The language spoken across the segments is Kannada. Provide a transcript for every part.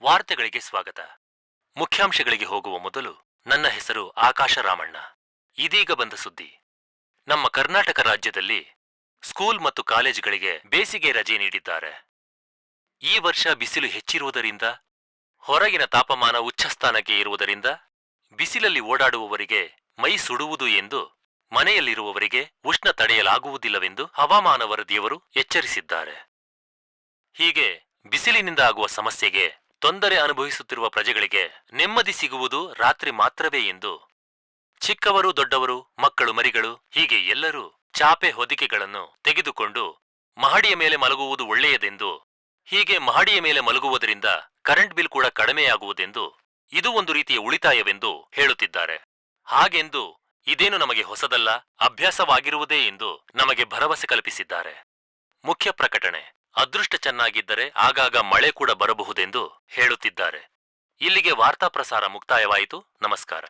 ವಾರ್ತೆಗಳಿಗೆ ಸ್ವಾಗತ. ಮುಖ್ಯಾಂಶಗಳಿಗೆ ಹೋಗುವ ಮೊದಲು ನನ್ನ ಹೆಸರು ಆಕಾಶ ರಾಮಣ್ಣ. ಇದೀಗ ಬಂದ ಸುದ್ದಿ. ನಮ್ಮ ಕರ್ನಾಟಕ ರಾಜ್ಯದಲ್ಲಿ ಸ್ಕೂಲ್ ಮತ್ತು ಕಾಲೇಜುಗಳಿಗೆ ಬೇಸಿಗೆ ರಜೆ ನೀಡಿದ್ದಾರೆ. ಈ ವರ್ಷ ಬಿಸಿಲು ಹೆಚ್ಚಿರುವುದರಿಂದ, ಹೊರಗಿನ ತಾಪಮಾನ ಉಚ್ಚಸ್ಥಾನಕ್ಕೆ ಇರುವುದರಿಂದ ಬಿಸಿಲಲ್ಲಿ ಓಡಾಡುವವರಿಗೆ ಮೈ ಸುಡುವುದು ಎಂದು, ಮನೆಯಲ್ಲಿರುವವರಿಗೆ ಉಷ್ಣ ತಡೆಯಲಾಗುವುದಿಲ್ಲವೆಂದು ಹವಾಮಾನ ವರದಿಯವರು ಎಚ್ಚರಿಸಿದ್ದಾರೆ. ಹೀಗೆ ಬಿಸಿಲಿನಿಂದ ಆಗುವ ಸಮಸ್ಯೆಗೆ ತೊಂದರೆ ಅನುಭವಿಸುತ್ತಿರುವ ಪ್ರಜೆಗಳಿಗೆ ನೆಮ್ಮದಿ ಸಿಗುವುದು ರಾತ್ರಿ ಮಾತ್ರವೇ ಎಂದು ಚಿಕ್ಕವರು, ದೊಡ್ಡವರು, ಮಕ್ಕಳು, ಮರಿಗಳು ಹೀಗೆ ಎಲ್ಲರೂ ಚಾಪೆ ಹೊದಿಕೆಗಳನ್ನು ತೆಗೆದುಕೊಂಡು ಮಹಡಿಯ ಮೇಲೆ ಮಲಗುವುದು ಒಳ್ಳೆಯದೆಂದು, ಹೀಗೆ ಮಹಡಿಯ ಮೇಲೆ ಮಲಗುವುದರಿಂದ ಕರೆಂಟ್ ಬಿಲ್ ಕೂಡ ಕಡಿಮೆಯಾಗುವುದೆಂದು, ಇದು ಒಂದು ರೀತಿಯ ಉಳಿತಾಯವೆಂದು ಹೇಳುತ್ತಿದ್ದಾರೆ. ಹಾಗೆಂದು ಇದೇನು ನಮಗೆ ಹೊಸದಲ್ಲ, ಅಭ್ಯಾಸವಾಗಿರುವುದೇ ಎಂದು ನಮಗೆ ಭರವಸೆ ಕಲ್ಪಿಸಿದ್ದಾರೆ. ಮುಖ್ಯ ಪ್ರಕಟಣೆ: ಅದೃಷ್ಟ ಚೆನ್ನಾಗಿದ್ದರೆ ಆಗಾಗ ಮಳೆ ಕೂಡ ಬರಬಹುದೆಂದು ಹೇಳುತ್ತಿದ್ದಾರೆ. ಇಲ್ಲಿಗೆ ವಾರ್ತಾ ಪ್ರಸಾರ ಮುಕ್ತಾಯವಾಯಿತು. ನಮಸ್ಕಾರ.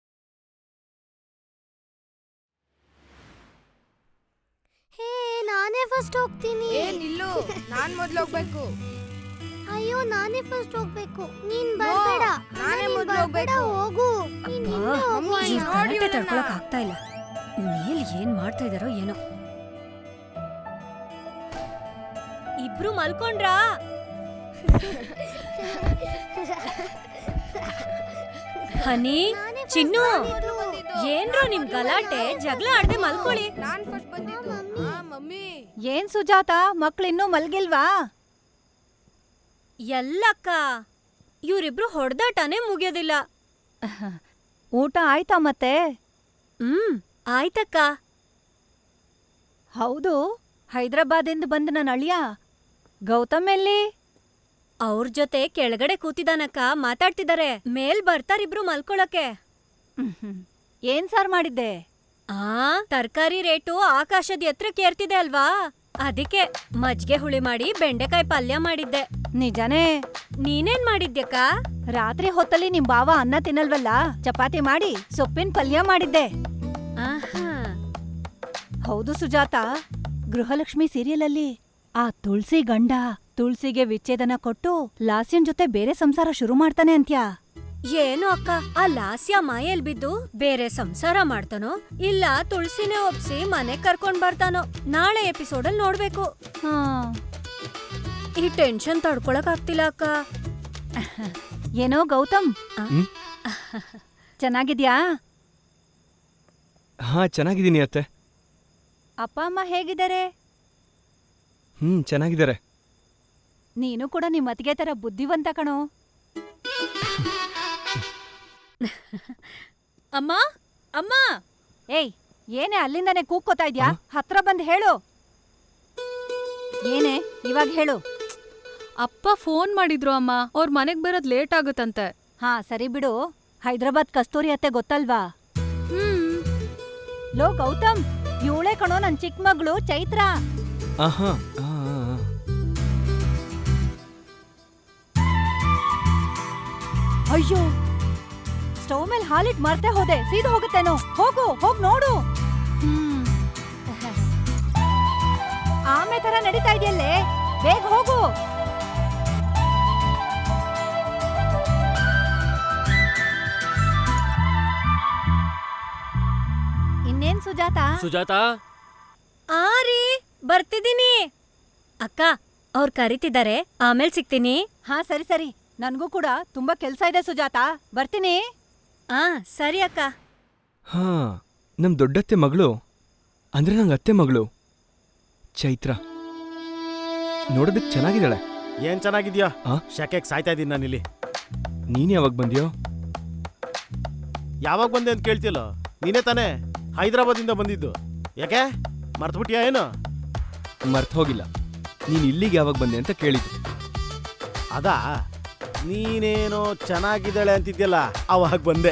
ಹೇ, ನಾನೇ ಫಸ್ಟ್ ಹೋಗ್ತೀನಿ. ನಿಲ್ಲು, ನಾನ್ ಮೊದ್ಲು ಹೋಗ್ಬೇಕು. ಅಯ್ಯೋ, ನಾನೇ ಫಸ್ಟ್ ಹೋಗ್ಬೇಕು. ನೀನ್ ಬರ್ಬೇಡ. ನಾನೇ ಮೊದ್ಲು ಹೋಗ್ಬೇಕು. ಹೋಗು. ತಡ್ಕೊಳಕ್ ಆಗ್ತಾ ಇಲ್ಲ. ಮೇಲ್ ಏನ್ ಮಾಡ್ತಾ ಇದಾರೋ ಏನೋ. ಇಬ್ರು ಮಲ್ಕೊಂಡ್ರಾ? ಹನಿ, ಚಿನ್ನು, ಏನ್ರೋ ನಿಮ್ ಗಲಾಟೆ? ಜಗಳ ಆಡ್ದೆ ಮಲ್ಕೊಳ್ಳಿ. ನಾನ್ ಫಸ್ಟ್ ಬಂದಿದ್ದು. ಮಮ್ಮಿ. ಏನ್ ಸುಜಾತ, ಮಕ್ಳಿನ್ನೂ ಮಲ್ಗಿಲ್ವಾ? ಎಲ್ಲಕ್ಕ, ಇವ್ರಿಬ್ರು ಹೊಡ್ದಾಟನೇ ಮುಗಿಯೋದಿಲ್ಲ. ಊಟ ಆಯ್ತಾ ಮತ್ತೆ? ಆಯ್ತಕ್ಕ. ಹೌದು, ಹೈದ್ರಾಬಾದಿಂದ ಬಂದ ನನ್ನ ಅಳಿಯ ಗೌತಮ್ ಎಲ್ಲಿ? ಅವ್ರ ಜೊತೆ ಕೆಳಗಡೆ ಕೂತಿದಾನಕ್ಕ, ಮಾತಾಡ್ತಿದಾರೆ. ಮೇಲ್ ಬರ್ತಾರಿಬ್ರು ಮಲ್ಕೊಳಕ್ಕೆ. ಏನ್ ಸಾರ್ ಮಾಡಿದ್ದೆ? ತರ್ಕಾರಿ ರೇಟು ಆಕಾಶದ ಎತ್ರಕ್ಕೆ ಏರ್ತಿದೆ ಅಲ್ವಾ, ಅದಕ್ಕೆ ಮಜ್ಗೆ ಹುಳಿ ಮಾಡಿ ಬೆಂಡೆಕಾಯಿ ಪಲ್ಯ ಮಾಡಿದ್ದೆ. ನಿಜಾನೇ? ನೀನೇನ್ ಮಾಡಿದ್ಯಕ್ಕ? ರಾತ್ರಿ ಹೊತ್ತಲ್ಲಿ ನಿಮ್ ಬಾವ ಅನ್ನ ತಿನ್ನಲ್ವಲ್ಲ, ಚಪಾತಿ ಮಾಡಿ ಸೊಪ್ಪಿನ ಪಲ್ಯ ಮಾಡಿದ್ದೆ. ಹೌದು ಸುಜಾತ, ಗೃಹಲಕ್ಷ್ಮಿ ಸೀರಿಯಲ್ ಅಲ್ಲಿ ಆ ತುಳಸಿ ಗಂಡ ತುಳಸಿಗೆ ವಿಚ್ಛೇದನ ಕೊಟ್ಟು ಲಾಸ್ಯನ್ ಜೊತೆ ಬೇರೆ ಸಂಸಾರ ಶುರು ಮಾಡ್ತಾನೆ ಅಂತ್ಯಾ? ಏನು ಅಕ್ಕ, ಆ ಲಾಸ್ಯ ಮಾಯಲ್ ಬಿದ್ದು ಬೇರೆ ಸಂಸಾರ ಮಾಡ್ತಾನೋ ಇಲ್ಲ ತುಳಸಿನೇ ಒಪ್ಸಿ ಮನೆ ಕರ್ಕೊಂಡ್ ಬರ್ತಾನೋ? ನಾಳೆ ಎಪಿಸೋಡಲ್ ನೋಡ್ಬೇಕು. ಈ ಟೆನ್ಷನ್ ತಡ್ಕೊಳಕ್ ಆಗ್ತಿಲ್ಲ ಅಕ್ಕ. ಏನೋ ಗೌತಮ್, ಚೆನ್ನಾಗಿದ್ಯಾ? ಹಾ, ಚೆನ್ನಾಗಿದ್ದೀನಿ ಅತ್ತೆ. ಅಪ್ಪ ಅಮ್ಮ ಹೇಗಿದ್ದಾರೆ? ಚೆನ್ನಾಗಿದ್ದಾರೆ. ನೀನು ಕೂಡ ನಿಮ್ ಅತ್ತಿಗೆ ತರ ಬುದ್ಧಿವಂತ ಕಣೋ. ಅಮ್ಮ, ಅಮ್ಮ. ಏಯ್, ಏನೇ ಅಲ್ಲಿಂದಾನೆ ಕೂಗ್ಕೋತಾ ಇದ್ಯಾ? ಹತ್ರ ಬಂದ್ ಹೇಳು. ಏನೇ ಇವಾಗ ಹೇಳು. ಅಪ್ಪ ಫೋನ್ ಮಾಡಿದ್ರು ಅಮ್ಮ, ಅವ್ರ ಮನೆಗ್ ಬರೋದ್ ಲೇಟ್ ಆಗುತ್ತಂತೆ. ಹಾ ಸರಿ ಬಿಡು. ಹೈದ್ರಾಬಾದ್ ಕಸ್ತೂರಿ ಅತ್ತೆ ಗೊತ್ತಲ್ವಾ? ಲೋ ಗೌತಮ್, ಇವಳೇ ಕಣೋ ನನ್ ಚಿಕ್ಕ ಮಗಳು ಚೈತ್ರ. ಅಯ್ಯೋ, ಸ್ಟವ್ ಮೇಲೆ ಹಾಲಿಟ್ ಮರ್ತೆ ಹೋದೆ. ಸೀದಾ ಹೋಗುತ್ತೇನೋ. ಹೋಗು, ಹೋಗ್ ನೋಡು. ಆಮೆ ತರ ನಡೀತಾ ಇದೆಯಲ್ಲೇ, ಬೇಗ ಹೋಗು. ಇನ್ನೇನ್ ಸುಜಾತ? ಸುಜಾತ, ರೀ, ಬರ್ತಿದ್ದೀನಿ. ಅಕ್ಕ, ಅವ್ರು ಕರಿತಿದ್ದಾರೆ, ಆಮೇಲೆ ಸಿಗ್ತೀನಿ. ಹಾ ಸರಿ ಸರಿ, ನನ್ಗೂ ಕೂಡ ತುಂಬಾ ಕೆಲ್ಸ ಇದೆ ಸುಜಾತ, ಬರ್ತೀನಿ. ಸರಿ ಅಕ್ಕ. ಹಾ, ನಮ್ ದೊಡ್ಡತ್ತೆ ಮಗಳು, ಅಂದ್ರೆ ನಂಗೆ ಅತ್ತೆ ಮಗಳು ಚೈತ್ರ. ನೋಡೋದಕ್ ಚೆನ್ನಾಗಿದ್ದಾಳೆ. ಏನ್ ಚೆನ್ನಾಗಿದ್ಯಾ? ಶಾಕೆಗ್ ಸಾಯ್ತಾ ಇದೀನಿ ನಾನಿಲ್ಲಿ. ನೀನ್ ಯಾವಾಗ ಬಂದ್ಯೋ? ಯಾವಾಗ ಬಂದೆ ಅಂತ ಕೇಳ್ತಿಲ್ಲ, ನೀನೇ ತಾನೇ ಹೈದರಾಬಾದಿಂದ ಬಂದಿದ್ದು. ಯಾಕೆ ಮರ್ತ್ಬಿಟ್ಯಾ ಏನು? ಮರ್ತ್ ಹೋಗಿಲ್ಲ. ನೀನ್ ಇಲ್ಲಿಗೆ ಯಾವಾಗ ಬಂದೆ ಅಂತ ಕೇಳಿದ್ದು. ಅದಾ, ನೀನೇನೋ ಚೆನ್ನಾಗಿದ್ದಾಳೆ ಅಂತಿದ್ಯಲ್ಲ, ಅವಾಗ ಬಂದೆ.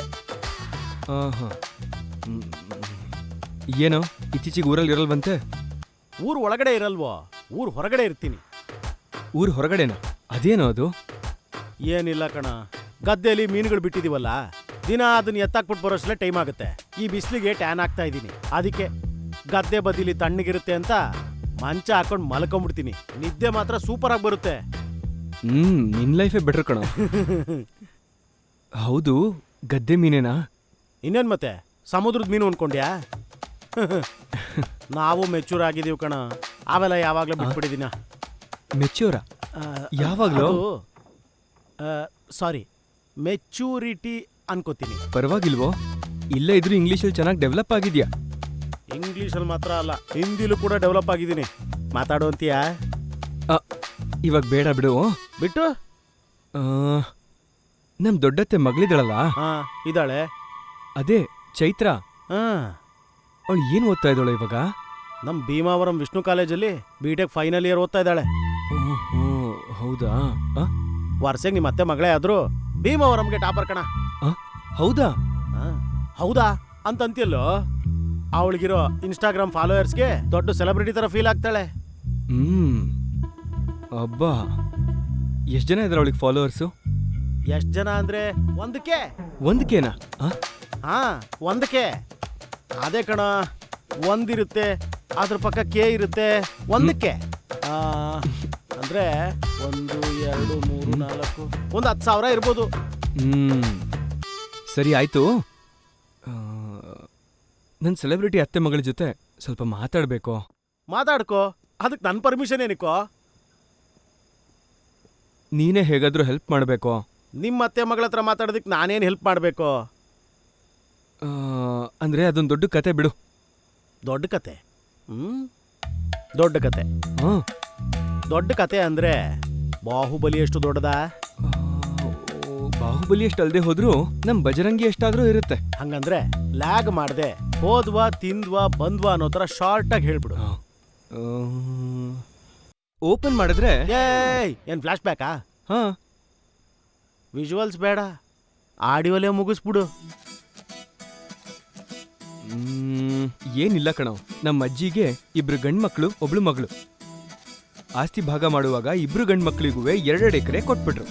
ಏನೋ ಇತ್ತೀಚಿಗೆ ಊರಲ್ಲಿ ಇರಲ್ವಂತೆ? ಊರ್ ಒಳಗಡೆ ಇರಲ್ವೋ, ಊರ್ ಹೊರಗಡೆ ಇರ್ತೀನಿ. ಊರ್ ಹೊರಗಡೆನಾ? ಅದೇನೋ ಅದು? ಏನಿಲ್ಲ ಕಣ, ಗದ್ದೆಯಲ್ಲಿ ಮೀನುಗಳು ಬಿಟ್ಟಿದೀವಲ್ಲ, ದಿನ ಅದನ್ನ ಎತ್ತಾಕ್ಬಿಟ್ಟು ಬರೋಷ್ಟೇ ಟೈಮ್ ಆಗುತ್ತೆ. ಈ ಬಿಸಿಲಿಗೆ ಟ್ಯಾನ್ ಆಗ್ತಾ ಇದ್ದೀನಿ. ಅದಕ್ಕೆ ಗದ್ದೆ ಬದಿಲಿ ತಣ್ಣಗಿರುತ್ತೆ ಅಂತ ಮಂಚ ಹಾಕೊಂಡು ಮಲ್ಕೊಂಡ್ಬಿಡ್ತೀನಿ. ನಿದ್ದೆ ಮಾತ್ರ ಸೂಪರ್ ಆಗಿ ಬರುತ್ತೆ. ನಿನ್ ಲೈಫೇ ಬೆಟರ್ ಕಣ. ಹೌದು, ಗದ್ದೆ ಮೀನೇನಾ? ಇನ್ನೇನ್ ಮತ್ತೆ ಸಮುದ್ರದ ಮೀನು ಅನ್ಕೊಂಡ್ಯಾ? ನಾವು ಮೆಚೂರ್ ಆಗಿದೀವಿ ಕಣ, ಅವೆಲ್ಲ ಯಾವಾಗ್ಲೂ ಬಿಟ್ಬಿಟ್ಟಿದೀನ. ಮೆಚ್ಯೂರ? ಯಾವಾಗ್ಲೂ? ಸಾರಿ, ಮೆಚೂರಿಟಿ ಅನ್ಕೋತೀನಿ. ಪರವಾಗಿಲ್ವೋ? ಇಲ್ಲ ಇದ್ರೂ ಇಂಗ್ಲೀಷಲ್ಲಿ ಚೆನ್ನಾಗಿ ಡೆವಲಪ್ ಆಗಿದ್ಯಾ. ಇಂಗ್ಲೀಷಲ್ಲಿ ಮಾತ್ರ ಅಲ್ಲ, ಹಿಂದಿಲೂ ಕೂಡ ಡೆವಲಪ್ ಆಗಿದ್ದೀನಿ. ಮಾತಾಡುವಂತೀಯಾ? ಇವಾಗ ಬೇಡ ಬಿಡು. ಬಿಟ್ಟು ನಮ್ ದೊಡ್ಡತ್ತೆ ಮಗಳಿದಳಲ್ಲ, ಹಾ ಇದ್ದಾಳೆ. ಅದೇ ಚೈತ್ರ, ಹಾ, ಅವಳು ಏನ್ ಓದ್ತಾ ಇದ್ದಾಳೆ ಇವಾಗ? ನಮ್ಮ ಭೀಮಾವರಂ ವಿಷ್ಣು ಕಾಲೇಜಲ್ಲಿ ಬಿಟೆಕ್ ಫೈನಲ್ ಇಯರ್ ಓದ್ತಾ ಇದ್ದಾಳೆ. ಓಹೋ, ಹೌದಾ? ವರ್ಷಕ್ಕೆ ನಿಮ್ಮ ಅತ್ತೆ ಮಗಳೇ ಆದ್ರೂ ಭೀಮಾವರಂಗೆ ಟಾಪರ್ ಕಣ. ಹೌದಾ? ಹೌದಾ ಅಂತಂತಿಯಲ್ಲೋ, ಅವಳಿಗಿರೋ ಇನ್ಸ್ಟಾಗ್ರಾಮ್ ಫಾಲೋಯರ್ಸ್ಗೆ ದೊಡ್ಡ ಸೆಲೆಬ್ರಿಟಿ ತರ ಫೀಲ್ ಆಗ್ತಾಳೆ. ಅಬ್ಬಾ, ಎಷ್ಟ್ ಜನ ಇದಾರೆ ಅವಳಿಗೆ ಫಾಲೋವರ್ಸು? ಎಷ್ಟ್ ಜನ ಅಂದ್ರೆ ಒಂದಕ್ಕೇನಾ? ಹಾ, ಒಂದಕ್ಕೆ. ಅದೇ ಕಣ, ಒಂದಿರುತ್ತೆ, ಅದ್ರ ಪಕ್ಕ ಕೆ ಇರುತ್ತೆ. ಒಂದಕ್ಕೆ ಅಂದ್ರೆ 1, 2, 3, 4 ಒಂದು 10,000 ಇರ್ಬೋದು. ಸರಿ ಆಯ್ತು. ನನ್ನ ಸೆಲೆಬ್ರಿಟಿ ಅತ್ತೆ ಮಗಳ ಜೊತೆ ಸ್ವಲ್ಪ ಮಾತಾಡ್ಬೇಕು. ಮಾತಾಡ್ಕೋ, ಅದಕ್ಕೆ ನನ್ನ ಪರ್ಮಿಷನ್ ಏನಕ್ಕೋ? ನೀನೇ ಹೇಗಾದ್ರೂ ಹೆಲ್ಪ್ ಮಾಡಬೇಕು. ನಿಮ್ಮ ಅತ್ತೆ ಮಗಳ ಹತ್ರ ಮಾತಾಡೋದಕ್ಕೆ ನಾನೇನು ಹೆಲ್ಪ್ ಮಾಡಬೇಕು? ಅಂದ್ರೆ ಅದೊಂದು ದೊಡ್ಡ ಕತೆ ಬಿಡು. ದೊಡ್ಡ ಕತೆ? ದೊಡ್ಡ ಕತೆ. ದೊಡ್ಡ ಕತೆ ಅಂದ್ರೆ ಬಾಹುಬಲಿ ಎಷ್ಟು ದೊಡ್ಡದಾ? ಬಾಹುಬಲಿ ಎಷ್ಟು ಅಲ್ದೆ ಹೋದ್ರು ನಮ್ ಬಜರಂಗಿ ಎಷ್ಟಾದ್ರೂ ಇರುತ್ತೆ. ಹಂಗಂದ್ರೆ ಲ್ಯಾಗ್ ಮಾಡ್ದೆ ಹೋದ್ವಾ ತಿಂದ್ವಾ ಬಂದ್ವಾ ಅನ್ನೋ ತರ ಶಾರ್ಟ್ ಆಗಿ ಹೇಳ್ಬಿಡು. ಓಪನ್ ಮಾಡಿದ್ರೆ ಏನ್ ಫ್ಲಾಶ್ ಬ್ಯಾಕಾ? ಹಾ, ವಿಜುವಲ್ಸ್ ಬೇಡ, ಆಡಿಯೋಲೇ ಮುಗಿಸ್ಬಿಡು. ಏನಿಲ್ಲ ಕಣವ್, ನಮ್ಮ ಅಜ್ಜಿಗೆ 2 ಗಂಡ್ಮಕ್ಳು 1 ಮಗಳು. ಆಸ್ತಿ ಭಾಗ ಮಾಡುವಾಗ 2 ಗಂಡ್ಮಕ್ಳಿಗೂ 2 ಎಕರೆ ಕೊಟ್ಬಿಟ್ರು.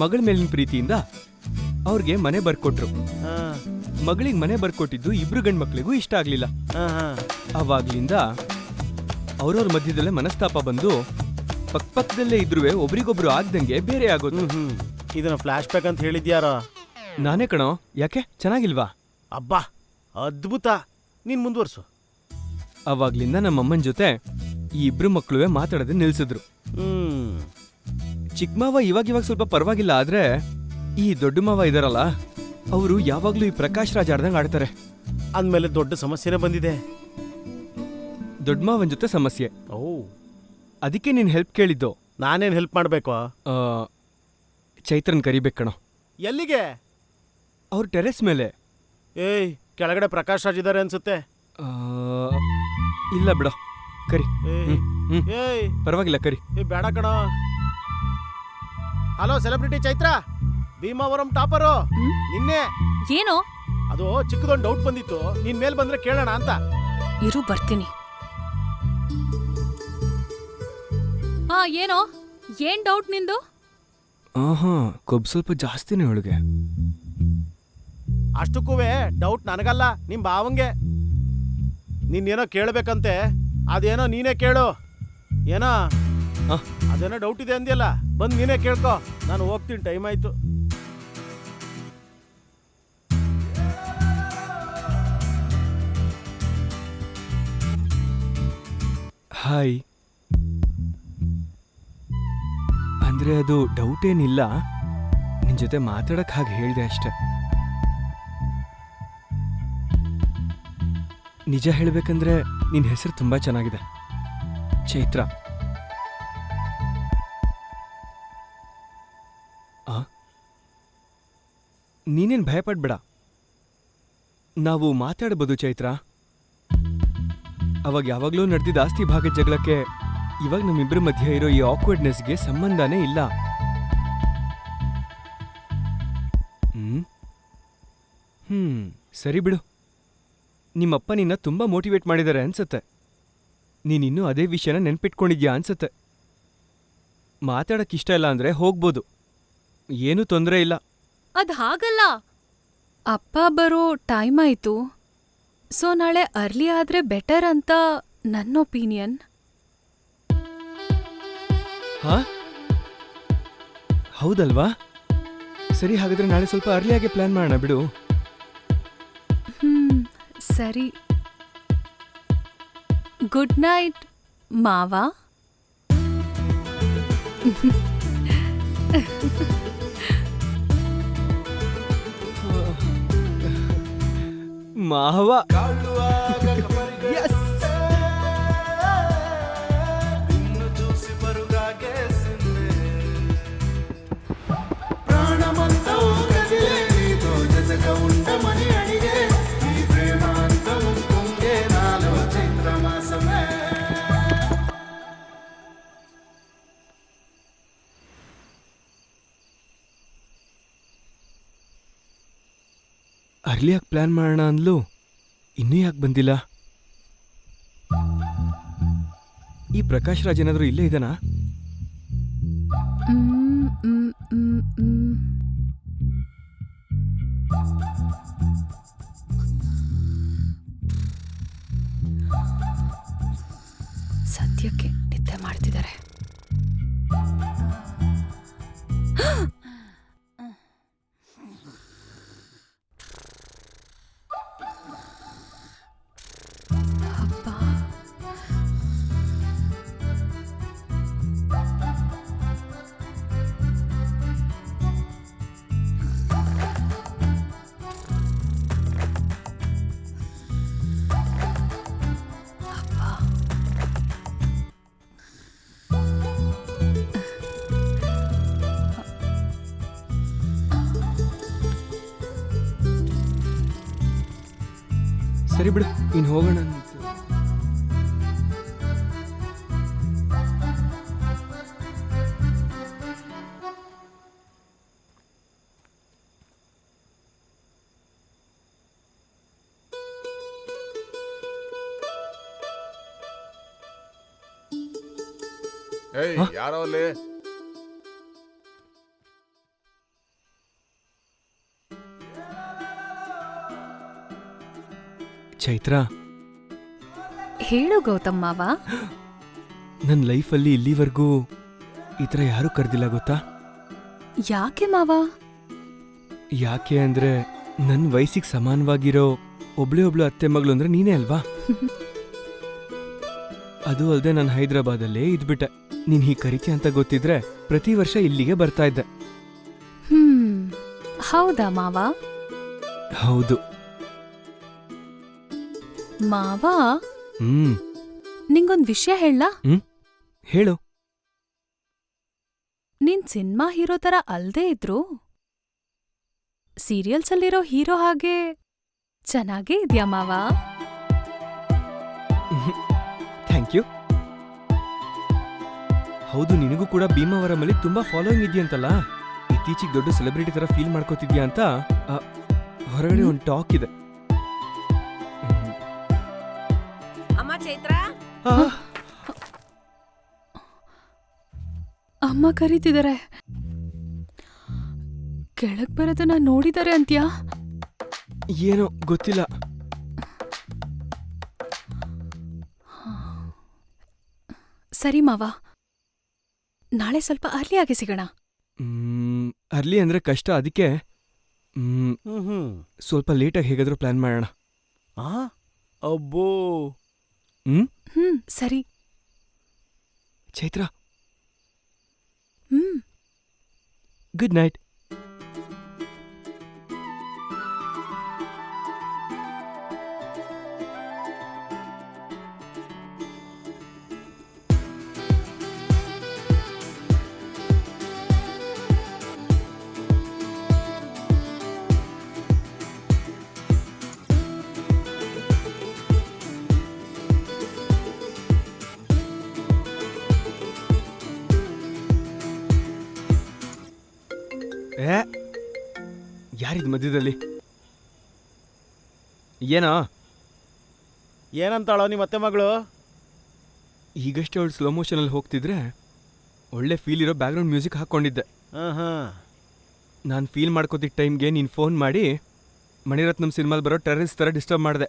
ಮಗಳ ಮೇಲಿನ ಪ್ರೀತಿಯಿಂದ ಅವ್ರಿಗೆ ಮನೆ ಬರ್ಕೊಟ್ರು. ಮಗಳಿಗೆ ಮನೆ ಬರ್ಕೊಟ್ಟಿದ್ದು 2 ಗಂಡ್ಮಕ್ಳಿಗೂ ಇಷ್ಟ ಆಗ್ಲಿಲ್ಲ. ಅವಾಗ್ಲಿಂದ ಅವ್ರವ್ರ ಮಧ್ಯದಲ್ಲೇ ಮನಸ್ತಾಪ ಬಂದು ಪಕ್ಕದಲ್ಲೇ ಇದ್ರುವೆ ಒಬ್ರಿಗೊಬ್ರು ಆಗ್ದಂಗೆ ಬೇರೆ ಆಗೋದು. ಇದನ್ನ ಫ್ಲಾಶ್ ಬ್ಯಾಕ್ ಅಂತ ಹೇಳಿದ್ಯಾರ? ನಾನೇ ಕಣೋ. ಯಾಕೆ, ಚೆನ್ನಾಗಿಲ್ವಾ? ಅಬ್ಬಾ, ಅದ್ಭುತ. ನೀನ್ ಮುಂದುವರ್ಸು. ಅವಾಗ್ಲಿಂದ ನಮ್ಮಮ್ಮನ ಜೊತೆ ಈ 2 ಮಕ್ಳುವೆ ಮಾತಾಡೋದೇ ನಿಲ್ಸಿದ್ರು. ಚಿಕ್ಕ ಮಾವ ಇವಾಗ ಸ್ವಲ್ಪ ಪರವಾಗಿಲ್ಲ, ಆದ್ರೆ ಈ ದೊಡ್ಡ ಮಾವ ಇದಾರಲ್ಲ, ಅವರು ಯಾವಾಗ್ಲೂ ಈ ಪ್ರಕಾಶ್ ರಾಜ್ ಆಡ್ದಂಗ್ ಆಡ್ತಾರೆ. ಅಂದ್ಮೇಲೆ ದೊಡ್ಡ ಸಮಸ್ಯೆನೇ ಬಂದಿದೆ. ದೊಡ್ಡ ಮಾವನ್ ಜೊತೆ ಸಮಸ್ಯೆ. ಅದಕ್ಕೆ ನೀನ್ ಹೆಲ್ಪ್ ಕೇಳಿದ್ದು. ನಾನೇನ್ ಹೆಲ್ಪ್ ಮಾಡ್ಬೇಕು? ಚೈತ್ರನ್ ಕರಿಬೇಕು ಕಣೋ. ಎಲ್ಲಿಗೆ? ಅವ್ರ ಟೆರೆಸ್ ಮೇಲೆ. ಕೆಳಗಡೆ ಪ್ರಕಾಶ್ ರಾಜ್ ಇದಾರೆ ಅನ್ಸುತ್ತೆ. ಇಲ್ಲ ಬಿಡೋ, ಕರಿ. ಪರವಾಗಿಲ್ಲ, ಕರಿ. ಬೇಡ ಕಣ. ಹಲೋ ಸೆಲೆಬ್ರಿಟಿ ಚೈತ್ರ, ಭೀಮಾವರಂ ಟಾಪರು ನಿನ್ನೆ. ಏನೋ? ಅದು ಚಿಕ್ಕದೊಂದು ಡೌಟ್ ಬಂದಿತ್ತು, ನಿನ್ ಮೇಲ್ ಬಂದ್ರೆ ಕೇಳೋಣ ಅಂತ. ಇರು, ಬರ್ತೀನಿ. ಹಾ, ಏನೋ? ಏನ್ ಡೌಟ್ ನಿಂದು? ಕೊಬ್ಬು ಸ್ವಲ್ಪ ಜಾಸ್ತಿನೇ ಒಳಗೆ. ಅಷ್ಟಕ್ಕೂ ಡೌಟ್ ನನಗಲ್ಲ, ನಿಮ್ ಭಾವಂಗೆ. ನೀನೇನೋ ಕೇಳ್ಬೇಕಂತೆ, ಅದೇನೋ ನೀನೇ ಕೇಳು. ಏನೋ ಅದೇನೋ ಡೌಟ್ ಇದೆ ಅಂದ್ಯಲ್ಲ, ಬಂದ್ ನೀನೇ ಕೇಳ್ಕೊ. ನಾನು ಹೋಗ್ತೀನಿ, ಟೈಮ್ ಆಯ್ತು. ಹಾಯ್. ಅಂದ್ರೆ ಅದು ಡೌಟ್ ಏನಿಲ್ಲ, ನಿನ್ ಜೊತೆ ಮಾತಾಡಕ್ ಹಾಗೆ ಹೇಳ್ದೆ ಅಷ್ಟೆ. ನಿಜ ಹೇಳ್ಬೇಕಂದ್ರೆ ನಿನ್ ಹೆಸರು ತುಂಬಾ ಚೆನ್ನಾಗಿದೆ, ಚೈತ್ರ. ನೀನೇನ್ ಭಯಪಡ್ಬೇಡ, ನಾವು ಮಾತಾಡ್ಬೋದು ಚೈತ್ರ. ಅವಾಗ ಯಾವಾಗ್ಲೂ ನಡೆದಿದ್ದ ಆಸ್ತಿ ಭಾಗದ ಜಗಳಕ್ಕೆ ಇವಾಗ ನಮ್ಮಿಬ್ರ ಮಧ್ಯೆ ಇರೋ ಈ ಆಕ್ವರ್ಡ್ನೆಸ್ಗೆ ಸಂಬಂಧನೇ ಇಲ್ಲ. ಸರಿ ಬಿಡು. ನಿಮ್ಮಪ್ಪ ನಿನ್ನ ತುಂಬಾ ಮೋಟಿವೇಟ್ ಮಾಡಿದ್ದಾರೆ ಅನ್ಸತ್ತೆ. ನೀನಿನ್ನೂ ಅದೇ ವಿಷಯನ ನೆನ್ಪಿಟ್ಕೊಂಡಿದ್ಯಾ ಅನ್ಸತ್ತೆ. ಮಾತಾಡಕ್ ಇಷ್ಟ ಇಲ್ಲ ಅಂದ್ರೆ ಹೋಗ್ಬೋದು, ಏನೂ ತೊಂದರೆ ಇಲ್ಲ. ಅದ್ ಹಾಗಲ್ಲ, ಅಪ್ಪ ಬರೋ ಟೈಮ್ ಆಯ್ತು. ಸೊ ನಾಳೆ ಅರ್ಲಿ ಆದ್ರೆ ಬೆಟರ್ ಅಂತ ನನ್ನ ಒಪಿನಿಯನ್. ಹೌದಲ್ವಾ? ಸರಿ, ಹಾಗಾದ್ರೆ ನಾಳೆ ಸ್ವಲ್ಪ ಅರ್ಲಿಯಾಗಿ ಪ್ಲಾನ್ ಮಾಡೋಣ ಬಿಡು. ಸರಿ. ಗುಡ್ ನೈಟ್ ಮಾವ. ಮಾವ. ಅರ್ಲಿಯಾಗಿ ಪ್ಲಾನ್ ಮಾಡೋಣ ಅಂದ್ಲು, ಇನ್ನೂ ಯಾಕೆ ಬಂದಿಲ್ಲ? ಈ ಪ್ರಕಾಶ್ ರಾಜ್ ಏನಾದರೂ ಇಲ್ಲೇ ಇದ್ದಾನಾ? ಸದ್ಯಕ್ಕೆ ನಿದ್ದೆ ಮಾಡ್ತಿದ್ದಾರೆ. ಸರಿ ಬಿಡು, ಇನ್ನು ಹೋಗೋಣ ಅಂತ. ಏಯ್, ಯಾರೋ ಅಲ್ಲಿ? ಚೈತ್ರ, ಹೇಳು ಗೌತಮ್ ಮಾವ. ನನ್ನ ಲೈಫಲ್ಲಿ ಇಲ್ಲಿವರೆಗೂ ಈ ಥರ ಯಾರೂ ಕರೆದಿಲ್ಲ ಗೊತ್ತಾ? ಯಾಕೆ ಮಾವ? ಯಾಕೆ ಅಂದ್ರೆ ನನ್ನ ವಯಸ್ಸಿಗೆ ಸಮಾನವಾಗಿರೋ ಒಬ್ಳು ಅತ್ತೆ ಮಗಳು ಅಂದ್ರೆ ನೀನೇ ಅಲ್ವಾ? ಅದು ಅಲ್ಲದೆ ನಾನು ಹೈದರಾಬಾದಲ್ಲೇ ಇದ್ಬಿಟ್ಟೆ. ನೀನ್ ಹೀಗೆ ಕರಿತೀಯ ಅಂತ ಗೊತ್ತಿದ್ರೆ ಪ್ರತಿ ವರ್ಷ ಇಲ್ಲಿಗೆ ಬರ್ತಾ ಇದ್ದೆ. ಹೌದಾ ಮಾವ? ಹೌದು ಮಾವ, ಹ್ಮ್. ನಿಂಗೊಂದ್ ವಿಷಯ ಹೇಳ? ಹೇಳು. ನೀನ್ ಸಿನಿಮಾ ಹೀರೋ ತರ ಅಲ್ದೇ ಇದ್ರು ಸೀರಿಯಲ್ಸ್ ಅಲ್ಲಿರೋ ಹೀರೋ ಹಾಗೆ ಚೆನ್ನಾಗೇ ಇದ್ಯಾ ಮಾವ. Thank you. ಹೌದು, ನಿನಗೂ ಕೂಡ ಭೀಮಾವರಮಲ್ಲಿ ತುಂಬಾ ಫಾಲೋಯಿಂಗ್ ಇದೆಯಂತಲ್ಲ. ಇತ್ತೀಚೆಗೆ ದೊಡ್ಡ ಸೆಲೆಬ್ರಿಟಿ ತರ ಫೀಲ್ ಮಾಡ್ಕೋತಿದ್ಯಾ ಅಂತ ಹೊರಗಡೆ ಒಂದು ಟಾಕ್ ಇದೆ. ಅಮ್ಮ ಚೈತ್ರ, ಅಮ್ಮ ಕರೀತಿದ್ದಾರೆ. ಕೆಳಗ್ ಬರೋದನ್ನ ನೋಡಿದಾರೆ ಅಂತ್ಯಾ? ಏನೋ ಗೊತ್ತಿಲ್ಲ. ಸರಿ ಮಾವ, ನಾಳೆ ಸ್ವಲ್ಪ ಅರ್ಲಿಯಾಗಿ ಸಿಗೋಣ. ಅರ್ಲಿ ಅಂದ್ರೆ ಕಷ್ಟ, ಅದಕ್ಕೆ ಸ್ವಲ್ಪ ಲೇಟಾಗಿ ಹೇಗಾದ್ರೂ ಪ್ಲಾನ್ ಮಾಡೋಣ. ಅಬ್ಬೋ. ಸರಿ. Chaitra, good night. ಯಾರಿದ್ ಮಧ್ಯದಲ್ಲಿ? ಏನೋ ಏನಂತಾಳೋ ನಿಮ್ಮ ಅತ್ತೆ ಮಗಳು? ಈಗಷ್ಟೇ ಅವಳು ಸ್ಲೋ ಮೋಷನಲ್ಲಿ ಹೋಗ್ತಿದ್ರೆ ಒಳ್ಳೆ ಫೀಲ್ ಇರೋ ಬ್ಯಾಕ್ಗ್ರೌಂಡ್ ಮ್ಯೂಸಿಕ್ ಹಾಕ್ಕೊಂಡಿದ್ದೆ. ನಾನು ಫೀಲ್ ಮಾಡ್ಕೋತಿದ್ದ ಟೈಮ್ಗೆ ನೀನು ಫೋನ್ ಮಾಡಿ ಮಣಿರತ್ನಂ ಸಿನಿಮಾಲ್ ಬರೋ ಟೆರರಿಸ್ಟ್ ಥರ ಡಿಸ್ಟರ್ಬ್ ಮಾಡಿದೆ.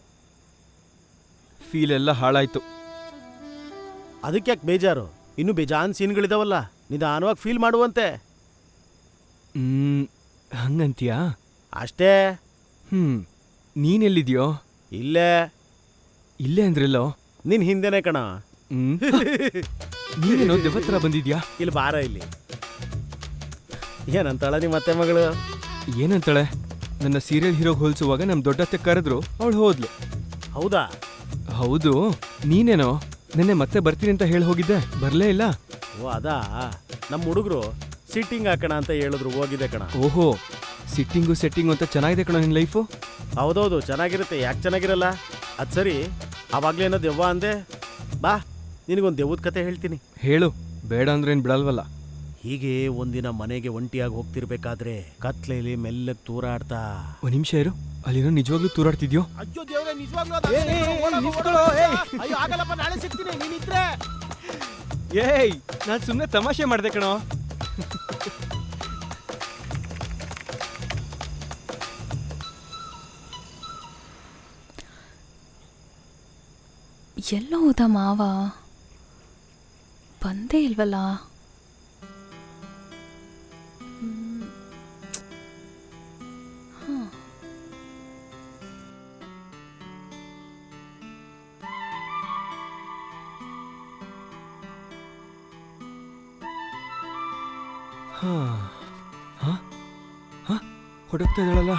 ಫೀಲ್ ಎಲ್ಲ ಹಾಳಾಯ್ತು. ಅದಕ್ಕೆ ಯಾಕೆ ಬೇಜಾರು? ಇನ್ನೂ ಬೇಜಾನ್ ಸೀನ್ಗಳಿದಾವಲ್ಲ, ನಿಧಾನವಾಗಿ ಫೀಲ್ ಮಾಡುವಂತೆ. ಹಂಗಂತೀಯಾ? ಅಷ್ಟೇ. ನೀನೆಲ್ಲಿದ್ಯೋ? ಇಲ್ಲೇ ಇಲ್ಲೇ ಅಂದ್ರಲ್ಲೋ? ನಿನ್ ಹಿಂದೆನೆ ಕಣ. ನೀನೇನೋ ದೇವತ್ರ ಬಂದಿದ್ಯಾ? ಇಲ್ಲಿ ಬಾರ ಇಲ್ಲಿ. ಏನಂತಾಳ ನಿಮ್ಮ ಅತ್ತೆ ಮಗಳು? ಏನಂತಾಳೆ? ನನ್ನ ಸೀರಿಯಲ್ ಹೀರೋಗ್ ಹೋಲ್ಸುವಾಗ ನಮ್ ದೊಡ್ಡತ್ತೆ ಕರೆದ್ರು, ಅವಳು ಹೋದ್ಲು. ಹೌದಾ? ಹೌದು. ನೀನೇನೋ ನೆನ್ನೆ ಮತ್ತೆ ಬರ್ತೀನಿ ಅಂತ ಹೇಳಿ ಹೋಗಿದ್ದೆ, ಬರ್ಲೇ ಇಲ್ಲ. ಓ ಅದಾ, ನಮ್ಮ ಹುಡುಗರು ಸಿಟ್ಟಿಂಗ್ ಹಾಕೋಣ ಅಂತ ಹೇಳಿದ್ರು, ಹೋಗಿದೆ ಕಣ. ಓಹೋ, ಸಿಟ್ಟಿಂಗು ಸೆಟ್ಟಿಂಗು ಅಂತ ಚೆನ್ನಾಗಿದೆ ಕಣ ನಿನ್ ಲೈಫು. ಹೌದೌದು, ಚೆನ್ನಾಗಿರುತ್ತೆ. ಯಾಕೆ ಚೆನ್ನಾಗಿರಲ್ಲ? ಅದು ಸರಿ, ಆವಾಗ್ಲೇನೋ ದೆವ್ವ ಅಂದೆ. ಬಾ, ನಿನಗೊಂದು ದೆವ್ವದ ಕತೆ ಹೇಳ್ತೀನಿ. ಹೇಳು, ಬೇಡ ಅಂದ್ರೆ ಏನ್ ಬಿಡಲ್ವಲ್ಲ. ಹೀಗೆ ಒಂದಿನ ಮನೆಗೆ ಒಂಟಿಯಾಗಿ ಹೋಗ್ತಿರ್ಬೇಕಾದ್ರೆ ಕತ್ಲೆಯಲ್ಲಿ ಮೆಲ್ಲಗ್ ತೂರಾಡ್ತಾ. ಒಂದ್ ನಿಮಿಷ ಇರು, ಅಲ್ಲೇನೋ ನಿಜವಾಗ್ಲೂ ತೂರಾಡ್ತಿದ್ಯೋ? ಅಯ್ಯೋ ದೇವ್ರೆ, ನಿಜವಾಗ್ಲೂ ಅಯ್ಯೋ ಆಗಲ್ಲಪ್ಪ, ನಾಳೆ ಸಿಗ್ತೀನಿ ನೀನಿದ್ರೆ. ಏಯ್, ನಾನ್ ಸುಮ್ನೆ ತಮಾಷೆ ಮಾಡ್ದೆ ಕಣೋ. ಎಲ್ಲೋ ಹೋದ ಮಾವ? ಬಂದೇ ಇಲ್ವಲ್ಲ. ಹೊಡಕ್ತಾ ಇದ್ದಾಳಲ್ಲ.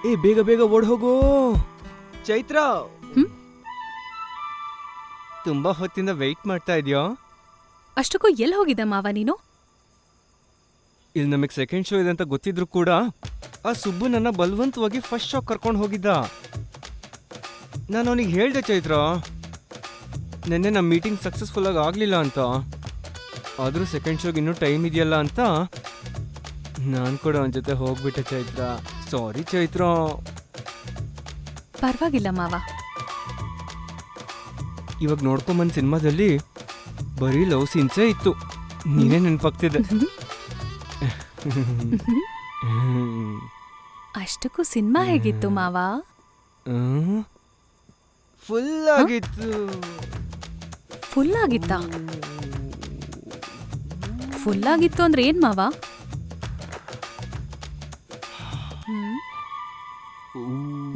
ಏ, ಬೇಗ ಬೇಗ ಓಡ್ ಹೋಗೋ ಚೈತ್ರ. ತುಂಬಾ ಹೊತ್ತಿಂದ ವೆಯ್ಟ್ ಮಾಡ್ತಾ ಇದೆಯೋ? ಅಷ್ಟಕ್ಕೂ ಎಲ್ಲಿ ಹೋಗಿದ್ದ ಮಾವ ನೀನು? ಇಲ್ಲಿ ನಮಗ್ ಸೆಕೆಂಡ್ ಶೋ ಇದೆ ಅಂತ ಗೊತ್ತಿದ್ರು ಕೂಡ ಆ ಸುಬ್ಬು ನನ್ನ ಬಲವಂತವಾಗಿ ಫಸ್ಟ್ ಶೋ ಕರ್ಕೊಂಡು ಹೋಗಿದ್ದ. ನಾನು ಅವನಿಗೆ ಹೇಳ್ದೆ ಚೈತ್ರ, ನೆನ್ನೆ ನಮ್ಮ ಮೀಟಿಂಗ್ ಸಕ್ಸಸ್ಫುಲ್ ಆಗಿ ಆಗ್ಲಿಲ್ಲ ಅಂತ. ಆದ್ರೂ ಸೆಕೆಂಡ್ ಶೋಗೆ ಇನ್ನೂ ಟೈಮ್ ಇದೆಯಲ್ಲ ಅಂತ ನಾನು ಕೂಡ ಅವನ ಜೊತೆ ಹೋಗ್ಬಿಟ್ಟೆ ಚೈತ್ರ. ಸಾರಿ ಚೈತ್ರ. ಪರವಾಗಿಲ್ಲ ಮಾವ. ಇವಾಗ ನೋಡ್ಕೊಂಬಂದ್ ಸಿನಿಮಾದಲ್ಲಿ ಬರೀ ಲವ್ ಸೀನ್ಸೇ ಇತ್ತು. ನೀನೇ ನೆನ್ಪಾಗ್ತಿದ್ದೆ. ಅಷ್ಟಕ್ಕೂ ಸಿನಿಮಾ ಹೇಗಿತ್ತು ಮಾವ? ಫುಲ್ ಆಗಿತ್ತು. ಫುಲ್ ಆಗಿತ್ತ? ಫುಲ್ ಆಗಿತ್ತು ಅಂದ್ರೆ ಏನ್ ಮಾವ?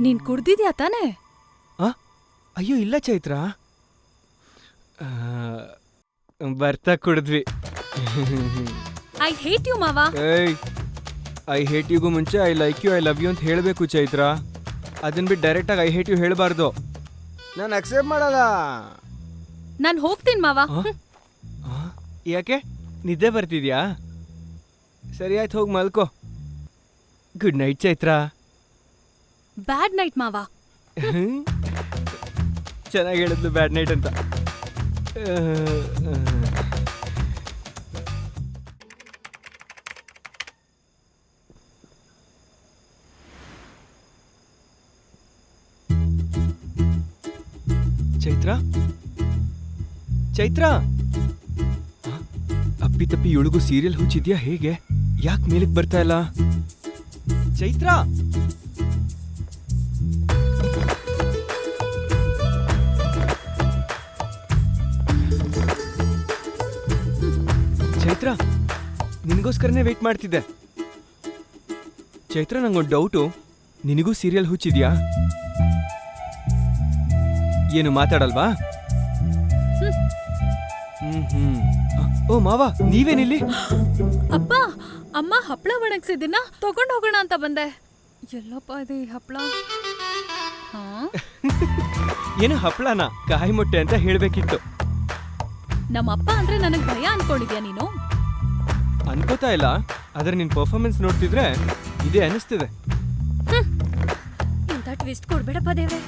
ನೀನ್ ಕುಡ್ದಿದ್ಯಾ ತಾನೇ? ಅಯ್ಯೋ ಇಲ್ಲ ಚೈತ್ರ, ಬರ್ತಾ ಕುಡಿದ್ವಿ. ಐ ಹೇಟ್ ಯು ಮಾವ. ಏಯ್, ಐ ಹೇಟ್ ಯುಗೂ ಮುಂಚೆ I like you, I love you ಅಂತ ಹೇಳಬೇಕು ಚೈತ್ರ. ಅದನ್ನ ಬಿಟ್ಟು ಡೈರೆಕ್ಟಾಗಿ ಐ ಹೇಟ್ ಯು ಹೇಳಬಾರ್ದು. ನಾನು ಅಕ್ಸೆಪ್ಟ್ ಮಾಡಲ್ಲ. ನಾನು ಹೋಗ್ತೀನಿ ಮಾವ. ಯಾಕೆ, ನಿದ್ದೆ ಬರ್ತಿದ್ಯಾ? ಸರಿ ಆಯ್ತು, ಹೋಗಿ ಮಲ್ಕೋ. Good night Chaitra. ಬ್ಯಾಡ್ ನೈಟ್ ಮಾವ. ಚೆನ್ನಾಗಿ ಹೇಳಿದ್ಲು ಬ್ಯಾಡ್ ನೈಟ್ ಅಂತ. ಚೈತ್ರ, ಚೈತ್ರ, ಅಪ್ಪಿ ತಪ್ಪಿ ಇವಳಿಗೂ ಸೀರಿಯಲ್ ಹುಚ್ಚಿದ್ಯಾ ಹೇಗೆ? ಯಾಕೆ ಮೇಲಕ್ಕೆ ಬರ್ತಾ ಇಲ್ಲ? ಚೈತ್ರ, ಚೈತ್ರ, ನಿನಗೋಸ್ಕರನೇ ವೇಟ್ ಮಾಡ್ತಿದ್ದೆ. ಚೈತ್ರ, ನಂಗೊಂದು ಡೌಟು. ನಿನಗೂ ಸೀರಿಯಲ್ ಹುಚ್ಚಿದ್ಯಾ? ಏನು ಮಾತಾಡಲ್ವಾ? ಓ ಮಾವ, ನೀವೇನಿಲ್ಲಿ? ಅಪ್ಪ, ಅಮ್ಮ ಹಪ್ಪಳ ಒಣಗ್ಸಿದ್ದನ್ನ ತಗೊಂಡು ಹೋಗೋಣ ಅಂತ ಬಂದೆ. ಎಲ್ಲಪ್ಪ ಇದೆ ಈ ಹಪ್ಪಳ? ಏನು ಹಪ್ಪಳನ? ಕಾಯಿ ಮೊಟ್ಟೆ ಅಂತ ಹೇಳ್ಬೇಕಿತ್ತು. ನಮ್ಮಪ್ಪ ಅಂದ್ರೆ ನನಗ್ ಭಯ ಅನ್ಕೊಂಡಿದ್ಯಾ ನೀನು? ಅನ್ಕೋತಾ ಇಲ್ಲ, ಆದ್ರೆ ನಿನ್ ಪರ್ಫಾರ್ಮೆನ್ಸ್ ನೋಡ್ತಿದ್ರೆ ಇದೇ ಅನಿಸ್ತಿದೆ. ಇಂಥ ಟ್ವಿಸ್ಟ್ ಕೊಡ್ಬೇಡಪ್ಪ ದೇವ್ರೆ.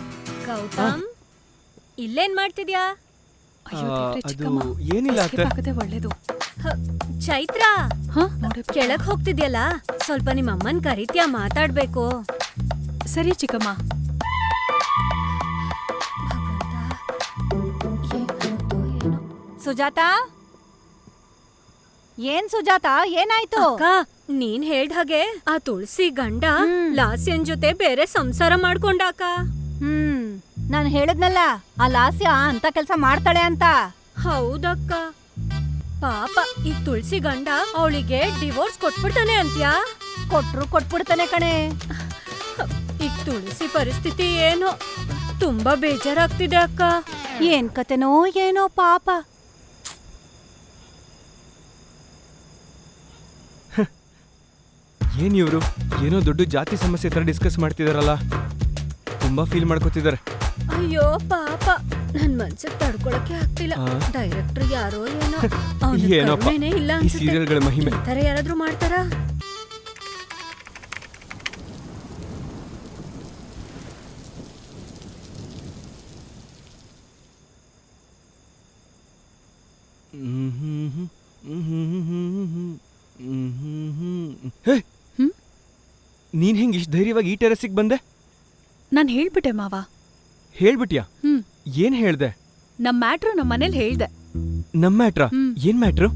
ಗೌತಮ್, ಇಲ್ಲೇನ್ ಮಾಡ್ತಿದ್ಯಾ? ಅಯ್ಯೋ ದೇವ್ರೇ, ಅದು ಚಿಕ್ಕಮ್ಮ, ಏನಿಲ್ಲ ಅತ್ತೆ. escape ಆಗದೆ ಒಳ್ಳೇದು. ಚೈತ್ರ, ನೋಡಿ ಕೆಳಗ್ ಹೋಗ್ತಿದ್ಯಲ್ಲ, ಸ್ವಲ್ಪ ನಿಮ್ಮ ಅಮ್ಮನ್ ಕರಿತ್ಯಾ, ಮಾತಾಡ್ಬೇಕು. ಸರಿ ಚಿಕ್ಕಮ್ಮ. ಸುಜಾತ, ಏನ್ ಸುಜಾತ, ಏನಾಯ್ತು? ಅಕ್ಕ, ನೀನ್ ಹೇಳ್ದ ಹಾಗೆ ಆ ತುಳಸಿ ಗಂಡ ಲಾಸ್ಯನ್ ಜೊತೆ ಬೇರೆ ಸಂಸಾರ ಮಾಡ್ಕೊಂಡಾಕ. ನಾನ್ ಹೇಳದ್ನಲ್ಲ, ಆ ಲಾಸ್ಯ ಅಂತ ಕೆಲ್ಸ ಮಾಡ್ತಾಳೆ ಅಂತ. ಹೌದಕ್ಕ. ಪಾಪ ಈ ತುಳಸಿ ಗಂಡ ಅವಳಿಗೆ ಡಿವೋರ್ಸ್ ಕೊಟ್ಬಿಡ್ತಾನೆ ಅಂತ್ಯಾ? ಕೊಟ್ಬಿಡ್ತಾನೆ ಕಣೆ. ಈಗ ತುಳಸಿ ಪರಿಸ್ಥಿತಿ ಏನೋ ತುಂಬಾ ಬೇಜಾರಾಗ್ತಿದೆ ಅಕ್ಕ. ಏನ್ ಕತೆನೋ ಏನೋ ಪಾಪ. ಏನ್ ಇವ್ರು ಏನೋ ದೊಡ್ಡ ಜಾತಿ ಸಮಸ್ಯೆ ತರ ಡಿಸ್ಕಸ್ ಮಾಡ್ತಿದಾರಲ್ಲ, ತುಂಬಾ ಫೀಲ್ ಮಾಡ್ಕೋತಿದ್ದಾರೆ. ಅಯ್ಯೋ ಪಾಪ, ನನ್ ಮನ್ಸಿಗೆ ತಡ್ಕೊಳಕ್ಕೆ ಆಗ್ತಿಲ್ಲ. ಆ? ಡೈರೆಕ್ಟರ್ ಯಾರೋ ಏನೋ ಏನೋಪ್ಪ, ಕರುಣೆನೇ ಇಲ್ಲ ಈ ಅನ್ಸುತ್ತೆ. ಸೀರಿಯಲ್ಗಳ ಮಹಿಮೆ. ಈ ತರ ಯಾರಾದ್ರೂ ಮಾಡ್ತಾರಾ? ಹೇ, ಹ್ಮ್? ನೀನ್ ಹೆಂಗ್ ಇಷ್ಟು ಧೈರ್ಯವಾಗಿ ಈ ಟೆರಸಿಗೆ ಬಂದೆ? ನಾನ್ ಹೇಳ್ಬಿಟ್ಟೆ ಮಾವ. ಹೇಳ್ಬಿಟ್ಯಾ? ಹ್ಮ್. ಏನ್ ಹೇಳ್ದೆ? ನಮ್ ಮ್ಯಾಟ್ರು ನಮ್ಮ ಮನೇಲಿ ಹೇಳ್ದೆ. ನಮ್ಮ ಮ್ಯಾಟ್ರಾ? ಹ್ಮ್. ಏನ್ ಮ್ಯಾಟ್ರು?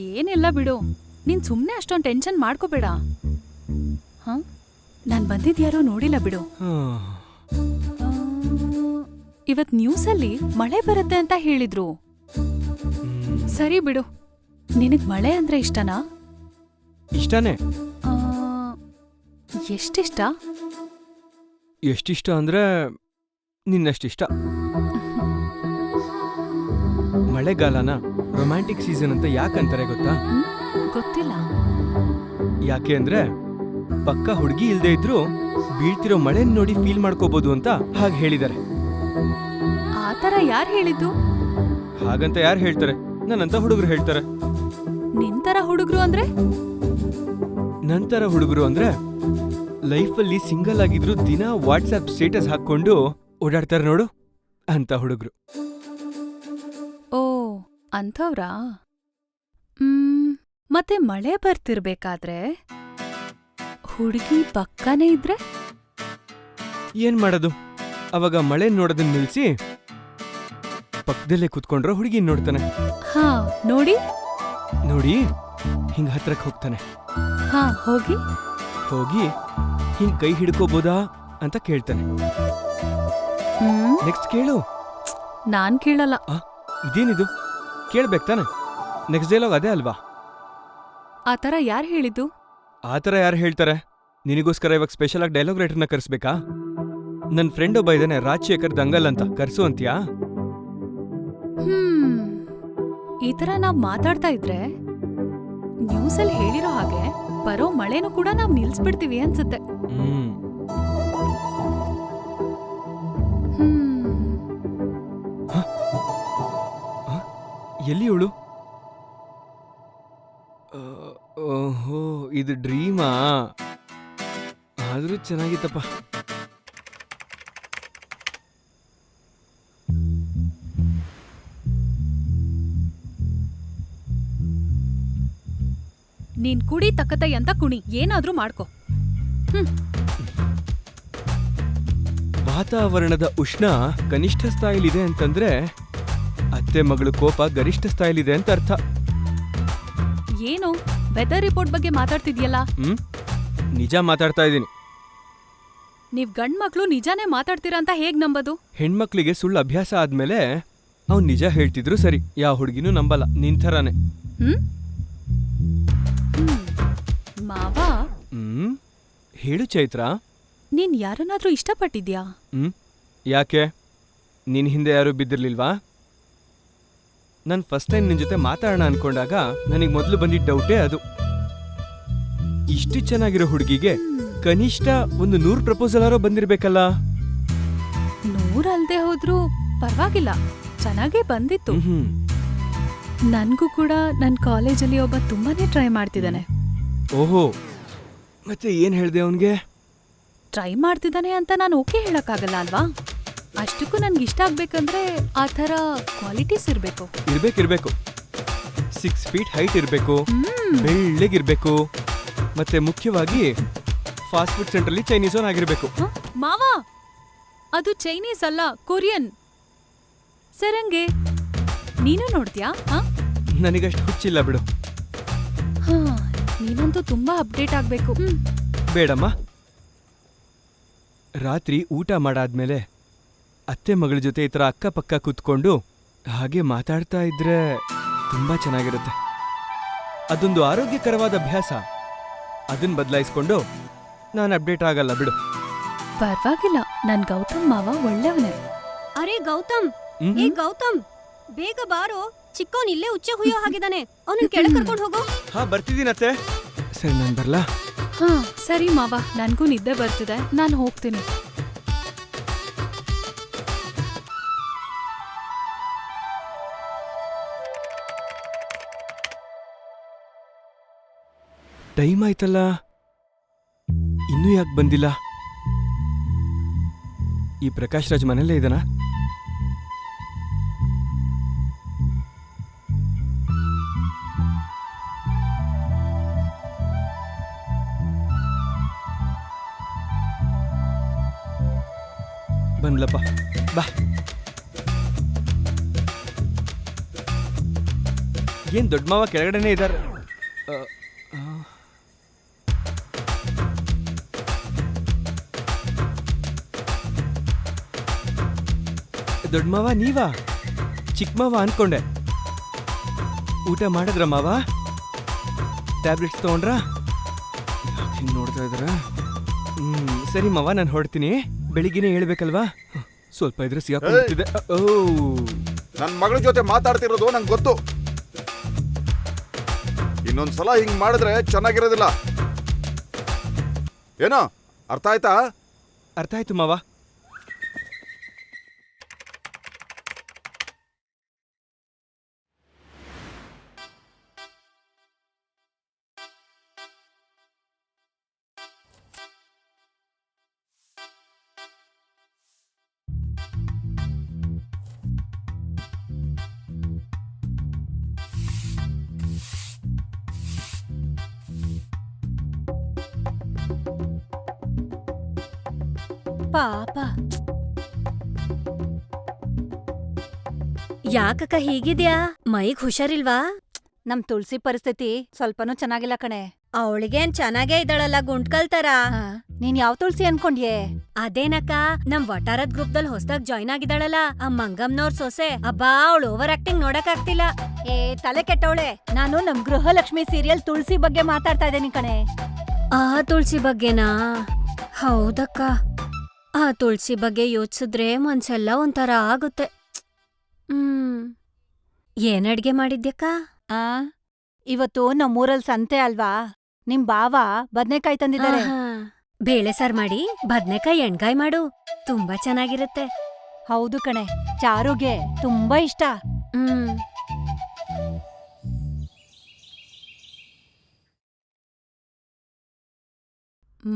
ಏನಿಲ್ಲ ಬಿಡು, ನೀನ್ ಸುಮ್ನೆ ಅಷ್ಟೊಂದ್ ಟೆನ್ಷನ್ ಮಾಡ್ಕೋಬೇಡ. ಹ? ನಾನ್ ಬಂದಿದ್ಯಾರೋ ನೋಡಿಲ್ಲ ಬಿಡು. ಇವತ್ ನ್ಯೂಸಲ್ಲಿ ಮಳೆ ಬರುತ್ತೆ ಅಂತ ಹೇಳಿದ್ರು. ಸರಿ ಬಿಡು, ನಿನಗ್ ಮಳೆ ಅಂದ್ರೆ ಇಷ್ಟನಾ? ಇಷ್ಟನೇ. ಆ, ಎಷ್ಟಿಷ್ಟ? ಎಷ್ಟಿಷ್ಟ ಅಂದ್ರೆ ನಿನ್ನಷ್ಟಿಷ್ಟ. ಮಳೆಗಾಲನ ರೊಮ್ಯಾಂಟಿಕ್ ಸೀಸನ್ ಅಂತ ಯಾಕಂತಾರೆ ಗೊತ್ತಾ? ಗೊತ್ತಿಲ್ಲ. ಯಾಕೆ ಅಂದ್ರೆ ಪಕ್ಕ ಹುಡುಗಿ ಇಲ್ದೇ ಇದ್ರು ಬೀಳ್ತಿರೋ ಮಳೆನ್ ನೋಡಿ ಫೀಲ್ ಮಾಡ್ಕೋಬಹುದು ಅಂತ ಹಾಗೆ ಹೇಳಿದ್ದಾರೆ. ಆ ತರ ಯಾರ್ ಹೇಳಿದ್ದು? ಹಾಗಂತ ಯಾರು ಹೇಳ್ತಾರೆ? ನನ್ನಂತ ಹುಡುಗರು ಹೇಳ್ತಾರೆ. ನಿಂತರ ಹುಡುಗ್ರು ಅಂದ್ರೆ? ನಂತರ ಹುಡುಗರು ಅಂದ್ರೆ ಲೈಫಲ್ಲಿ ಸಿಂಗಲ್ ಆಗಿದ್ರು ದಿನ ವಾಟ್ಸ್ಆಪ್ ಸ್ಟೇಟಸ್ ಹಾಕೊಂಡು ಓಡಾಡ್ತಾರೆ ನೋಡು, ಅಂತ ಹುಡುಗರು. ಓ, ಅಂಥವ್ರಾ? ಮತ್ತೆ ಮಳೆ ಬರ್ತಿರ್ಬೇಕಾದ್ರೆ ಹುಡುಗಿ ಪಕ್ಕನೇ ಇದ್ರೆ? ಏನ್ ಮಾಡೋದು? ಅವಾಗ ಮಳೆ ನೋಡೋದನ್ನ ನಿಲ್ಸಿ ಪಕ್ಕದಲ್ಲೇ ಕುತ್ಕೊಂಡ್ರೆ ಹುಡುಗಿ ನೋಡ್ತಾನೆ. ಹಾ, ನೋಡಿ ನೋಡಿ ಹಿಂಗ್ ಹತ್ರಕ್ ಹೋಗ್ತಾನೆ. ಹಾ, ಹೋಗಿ ಹೋಗಿ ಹಿಂಗ್ ಕೈ ಹಿಡ್ಕೋಬೋದಾ ಅಂತ ಕೇಳ್ತಾನೆ. ನೆಕ್ಸ್ಟ್ ಕೇಳು. ನಾನ್ ಕೇಳಲ್ಲ. ಇದೇನಿದು? ಕೇಳ್ಬೇಕು ತಾನೆ? ನೆಕ್ಸ್ಟ್ ಡೈಲಾಗ್ ಅದೇ ಅಲ್ವಾ? ಆ ತರ ಯಾರ್ ಹೇಳಿದ್ದು? ಆ ಥರ ಯಾರು ಹೇಳ್ತಾರೆ? ನಿನಗೋಸ್ಕರ ಇವಾಗ ಸ್ಪೆಷಲ್ ಆಗಿ ಡೈಲಾಗ್ ರೈಟರ್ನ ಕರೆಸ್ಬೇಕಾ? ನನ್ನ ಫ್ರೆಂಡ್ ಒಬ್ಬ ಇದ್ದಾನೆ, ರಾಜಶೇಖರ್ ದಂಗಲ್ ಅಂತ, ಕರ್ಸು ಅಂತ್ಯಾ? ಈ ತರ ನಾವ್ ಮಾತಾಡ್ತಾ ಇದ್ರೆ ನ್ಯೂಸಲ್ಲಿ ಹೇಳಿರೋ ಹಾಗೆ ಬರೋ ಮಳೆನೂ ಕೂಡ ನಾವ್ ನಿಲ್ಸ್ಬಿಡ್ತೀವಿ ಅನ್ಸುತ್ತೆ. ಎಲ್ಲಿ ಇವಳು? ಓಹೋ, ಇದು ಡ್ರೀಮಾ? ಆದ್ರೂ ಚೆನ್ನಾಗಿತ್ತಪ್ಪ. ನೀನ್ ಕುಡಿ ತಕ್ಕತೈ ಅಂತ ಕುಣಿ, ಏನಾದ್ರೂ ಮಾಡ್ಕೊ. ವಾತಾವರಣದ ಉಷ್ಣ ಕನಿಷ್ಠ ಸ್ಥಾಯಿಲಿದೆ ಅಂತಂದ್ರೆ ಅತ್ತೆ ಮಗಳು ಕೋಪ ಗರಿಷ್ಠ ಸ್ಥಾಯಿಲಿದೆ ಅಂತ ಅರ್ಥ. ಏನು ವೆದರ್ ರಿಪೋರ್ಟ್ ಬಗ್ಗೆ ಮಾತಾಡ್ತಿದ್ಯಲ್ಲ? ನಿಜ ಮಾತಾಡ್ತಾ ಇದ್ದೀನಿ. ನೀವ್ ಗಂಡ್ ಮಕ್ಳು ನಿಜಾನೇ ಮಾತಾಡ್ತೀರಾ ಅಂತ ಹೇಗ್ ನಂಬೋದು? ಹೆಣ್ಮಕ್ಳಿಗೆ ಸುಳ್ಳು ಅಭ್ಯಾಸ ಆದ್ಮೇಲೆ ಅವ್ನ್ ನಿಜ ಹೇಳ್ತಿದ್ರು ಸರಿ, ಯಾವ ಹುಡುಗಿನೂ ನಂಬಲ್ಲ, ನಿಂಥರಾನೆ. ಮಾವ, ಹೇಳು ಚೈತ್ರ. ನೀನ್ ಯಾರನ್ನಾದ್ರೂ ಇಷ್ಟಪಟ್ಟಿದ್ಯಾ? ಯಾಕೆ? ನಿನ್ ಹಿಂದೆ ಯಾರು ಬಿದ್ದಿರ್ಲಿಲ್ವಾ? ನಾನು ಫಸ್ಟ್ ಟೈಮ್ ನಿನ್ ಜೊತೆ ಮಾತಾಡೋಣ ಅನ್ಕೊಂಡಾಗ ನನಗೆ ಮೊದಲು ಬಂದಿದ್ದ ಡೌಟೇ ಅದು. ಇಷ್ಟು ಚೆನ್ನಾಗಿರೋ ಹುಡುಗಿಗೆ ಕನಿಷ್ಠ ಒಂದು 100 ಪ್ರಪೋಸಲ್ ಆರೋ ಬಂದಿರ್ಬೇಕಲ್ಲ? 100 ಅಲ್ದೇ ಹೋದ್ರೂ ಪರವಾಗಿಲ್ಲ, ಚೆನ್ನಾಗೇ ಬಂದಿತ್ತು. ನನ್ಗೂ ಕೂಡ ನನ್ ಕಾಲೇಜಲ್ಲಿ ಒಬ್ಬ ತುಂಬಾನೇ ಟ್ರೈ ಮಾಡ್ತಿದ್ದಾನೆ. ಓಹೋ, ಮತ್ತೆ ಏನ್ ಹೇಳ್ದೆ ಅವನ್ಗೆ? ಟ್ರೈ ಮಾಡ್ತಿದ್ದಾನೆ ಅಂತ ನಾನು ಓಕೆ ಹೇಳಕ್ಕಾಗಲ್ಲ ಅಲ್ವಾ? ಅಷ್ಟಕ್ಕೂ ನನ್ಗೆ ಇಷ್ಟ ಆಗ್ಬೇಕಂದ್ರೆ ಆ ಥರ ಕ್ವಾಲಿಟೀಸ್ ಇರ್ಬೇಕು. ಇರ್ಬೇಕು. 6 ಫೀಟ್ ಹೈಟ್ ಇರ್ಬೇಕು, ಬೆಳ್ಳಗಿರ್ಬೇಕು, ಮತ್ತೆ ಮುಖ್ಯವಾಗಿ ಫಾಸ್ಟ್ ಫುಡ್ ಸೆಂಟ್ರಲ್ಲಿ ಚೈನೀಸ್ ಓನ್ ಆಗಿರ್ಬೇಕು. ಮಾವ, ಅದು ಚೈನೀಸ್ ಅಲ್ಲ, ಕೊರಿಯನ್. ಸರಂಗೆ ನೀನು ನೋಡ್ತೀಯಾ? ನನಗಷ್ಟು ಹುಚ್ಚಿಲ್ಲ ಬಿಡು. ನೀನಂತೂ ತುಂಬಾ ಅಪ್ಡೇಟ್ ಆಗ್ಬೇಕು. ಬೇಡಮ್ಮ. ರಾತ್ರಿ ಊಟ ಮಾಡಾದ್ಮೇಲೆ ಅತ್ತೆ ಮಗಳ ಜೊತೆ ಈ ಥರ ಅಕ್ಕಪಕ್ಕ ಕೂತ್ಕೊಂಡು ಹಾಗೆ ಮಾತಾಡ್ತಾ ಇದ್ರೆ ತುಂಬಾ ಚೆನ್ನಾಗಿರುತ್ತೆ. ಅದೊಂದು ಆರೋಗ್ಯಕರವಾದ ಅಭ್ಯಾಸ. ಅದನ್ನ ಬದಲಾಯಿಸ್ಕೊಂಡು ನಾನು ಅಪ್ಡೇಟ್ ಆಗಲ್ಲ ಬಿಡು. ಪರ್ವಾಗಿಲ್ಲ, ನನ್ ಗೌತಮ್ ಮಾವ ಒಳ್ಳೆಯವನೇ. ಅರೆ ಗೌತಮ್, ಹ್ಮ್? ಏ ಗೌತಮ್, ಬೇಗ ಬಾರೋ. ಚಿಕ್ಕವನ್ ಇಲ್ಲೇ ಉಚ್ಚೆ ಹುಯ್ಯೋ ಹಾಗಿದಾನೆ. ಅವನನ್ನ ಕೆಳಗೆ ಕರ್ಕೊಂಡು ಹೋಗು. ಹಾ ಬರ್ತಿದ್ದೀನತ್ತೆ. ಸರಿ ನಾನು ಬರ್ಲಾ? ಹಾ ಸರಿ ಮಾವ, ನನ್ಗೂ ನಿದ್ದೆ ಬರ್ತಿದೆ, ನಾನು ಹೋಗ್ತೀನಿ. ಟೈಮ್ ಆಯ್ತಲ್ಲ, ಇನ್ನೂ ಯಾಕೆ ಬಂದಿಲ್ಲ? ಈ ಪ್ರಕಾಶ್ ರಾಜ್ ಮನೆಯಲ್ಲೇ ಇದ್ದಾನ? ಬಂದ್ಲಪ್ಪ, ಬಾ. ಏನ್ ದೊಡ್ಡ ಮಾವ ಕೆಳಗಡೆನೇ ಇದ್ದಾರೆ? ದೊಡ್ಡ ಮಾವ ನೀವಾ? ಚಿಕ್ಕ ಮಾವ ಅನ್ಕೊಂಡೆ. ಊಟ ಮಾಡಿದ್ರ ಮಾವ? ಟ್ಯಾಬ್ಲೆಟ್ಸ್ ತಗೊಂಡ್ರಾ? ಹಿಂಗೆ ನೋಡ್ತಾ ಇದ್ರ? ಸರಿ ಮಾವ, ನಾನು ಹೊರಡ್ತೀನಿ. ಬೆಳಿಗ್ಗೆನೇ ಹೇಳ್ಬೇಕಲ್ವಾ? ಸ್ವಲ್ಪ ಇದ್ರೆ ಸಿಗಾಕೊಂಡ್ಬಿಟ್ಟಿದೆ. ಓ, ನನ್ನ ಮಗಳ ಜೊತೆ ಮಾತಾಡ್ತಿರೋದು ನಂಗೆ ಗೊತ್ತು. ಇನ್ನೊಂದ್ಸಲ ಹಿಂಗ್ ಮಾಡಿದ್ರೆ ಚೆನ್ನಾಗಿರೋದಿಲ್ಲ. ಏನೋ ಅರ್ಥ ಆಯ್ತಾ? ಅರ್ಥ ಆಯ್ತು ಮಾವ. ಪಾಪ. ಯಾಕಕ್ಕ ಹೀಗಿದ್ಯಾ? ಮೈಗ್ ಹುಷಾರಿಲ್ವಾ? ನಮ್ ತುಳಸಿ ಪರಿಸ್ಥಿತಿ ಸ್ವಲ್ಪನೂ ಚೆನ್ನಾಗಿಲ್ಲ ಕಣೆ. ಅವಳಿಗೇನ್ ಚೆನ್ನಾಗೇ ಇದ್ದಾಳಲ್ಲ ಗುಂಟ್ಕಲ್ ತರ. ನೀನ್ ಯಾವ ತುಳಸಿ ಅನ್ಕೊಂಡ್ಯೆ? ಅದೇನಕ್ಕ, ನಮ್ ವಟಾರದ್ ಗ್ರೂಪ್ದಲ್ಲಿ ಹೊಸದಾಗ್ ಜಾಯ್ನ್ ಆಗಿದ್ದಾಳಲ್ಲ ಆ ಮಂಗಮ್ನವ್ರ ಸೊಸೆ. ಅಬ್ಬಾ, ಅವಳು ಓವರ್ ಆಕ್ಟಿಂಗ್ ನೋಡಕ್ ಆಗ್ತಿಲ್ಲ. ಏ ತಲೆ ಕೆಟ್ಟವಳೆ, ನಾನು ನಮ್ ಗೃಹಲಕ್ಷ್ಮಿ ಸೀರಿಯಲ್ ತುಳಸಿ ಬಗ್ಗೆ ಮಾತಾಡ್ತಾ ಇದ್ದೀನಿ ಕಣೆ. ಆ ತುಳಸಿ ಬಗ್ಗೆನಾ? ಹೌದಕ್ಕ, ಆ ತುಳಸಿ ಬಗ್ಗೆ ಯೋಚಿಸಿದ್ರೆ ಮನ್ಸೆಲ್ಲ ಒಂಥರ ಆಗುತ್ತೆ. ಏನ್ ಅಡ್ಗೆ ಮಾಡಿದ್ಯಕ್ಕ? ಆ ಇವತ್ತು ನಮ್ಮೂರಲ್ ಸಂತೆ ಅಲ್ವಾ, ನಿಮ್ ಬಾವ ಬದ್ನೆಕಾಯಿ ತಂದಿದ್ದಾರೆ. ಆಹಾ. ಬೇಳೆ ಸಾರ್ ಮಾಡಿ ಬದ್ನೆಕಾಯಿ ಎಣ್ಗಾಯ್ ಮಾಡು, ತುಂಬಾ ಚೆನ್ನಾಗಿರುತ್ತೆ. ಹೌದು ಕಣೆ, ಚಾರುಗೆ ತುಂಬಾ ಇಷ್ಟ. ಹ್ಮ್.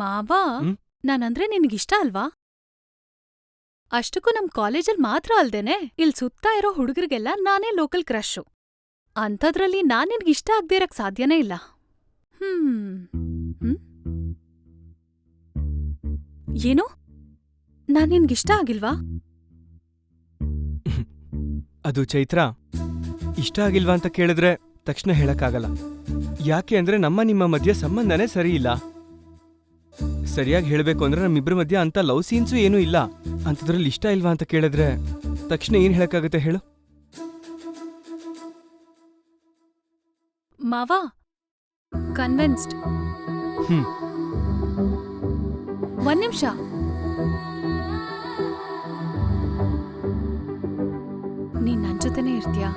ಮಾವ, ಹ್ಮ್? ನಾನಂದ್ರೆ ನಿನ್ಗಿಷ್ಟ ಅಲ್ವಾ? ಅಷ್ಟಕ್ಕೂ ನಮ್ ಕಾಲೇಜಲ್ ಮಾತ್ರ ಅಲ್ದೇನೆ ಇಲ್ ಸುತ್ತ ಇರೋ ಹುಡುಗರಿಗೆಲ್ಲ ನಾನೇ ಲೋಕಲ್ ಕ್ರಷು. ಅಂಥದ್ರಲ್ಲಿ ನಾನ್ ನಿನ್ಗಿಷ್ಟ ಆಗ್ದೇ ಇರಕ್ ಸಾಧ್ಯನೇ ಇಲ್ಲ. ಏನು? ನಾನ್ ನಿನ್ಗಿಷ್ಟ ಆಗಿಲ್ವಾ? ಅದು ಚೈತ್ರ, ಇಷ್ಟ ಆಗಿಲ್ವಾ ಅಂತ ಕೇಳಿದ್ರೆ ತಕ್ಷಣ ಹೇಳಕ್ಕಾಗಲ್ಲ. ಯಾಕೆ ಅಂದ್ರೆ ನಿಮ್ಮ ಮಧ್ಯೆ ಸಂಬಂಧನೇ ಸರಿ ಇಲ್ಲ. ಸರಿಯಾಗಿ ಹೇಳ್ಬೇಕು ಅಂದ್ರೆ ನಮ್ಮಿಬ್ರ ಮಧ್ಯೆ ಅಂತ ಲವ್ ಸೀನ್ಸು ಏನೂ ಇಲ್ಲ. ಅಂಥದ್ರಲ್ಲಿ ಇಷ್ಟ ಇಲ್ವಾ ಅಂತ ಕೇಳಿದ್ರೆ ತಕ್ಷಣ ಏನ್ ಹೇಳಕ್ಕಾಗತ್ತೆ ಹೇಳು? ಮಾವ, ಕನ್ವಿನ್ಸ್ಡ್. ಒಂದ್ ನಿಮಿಷ. ನೀನ್ ನನ್ ಜೊತೆನೇ ಇರ್ತೀಯಾ?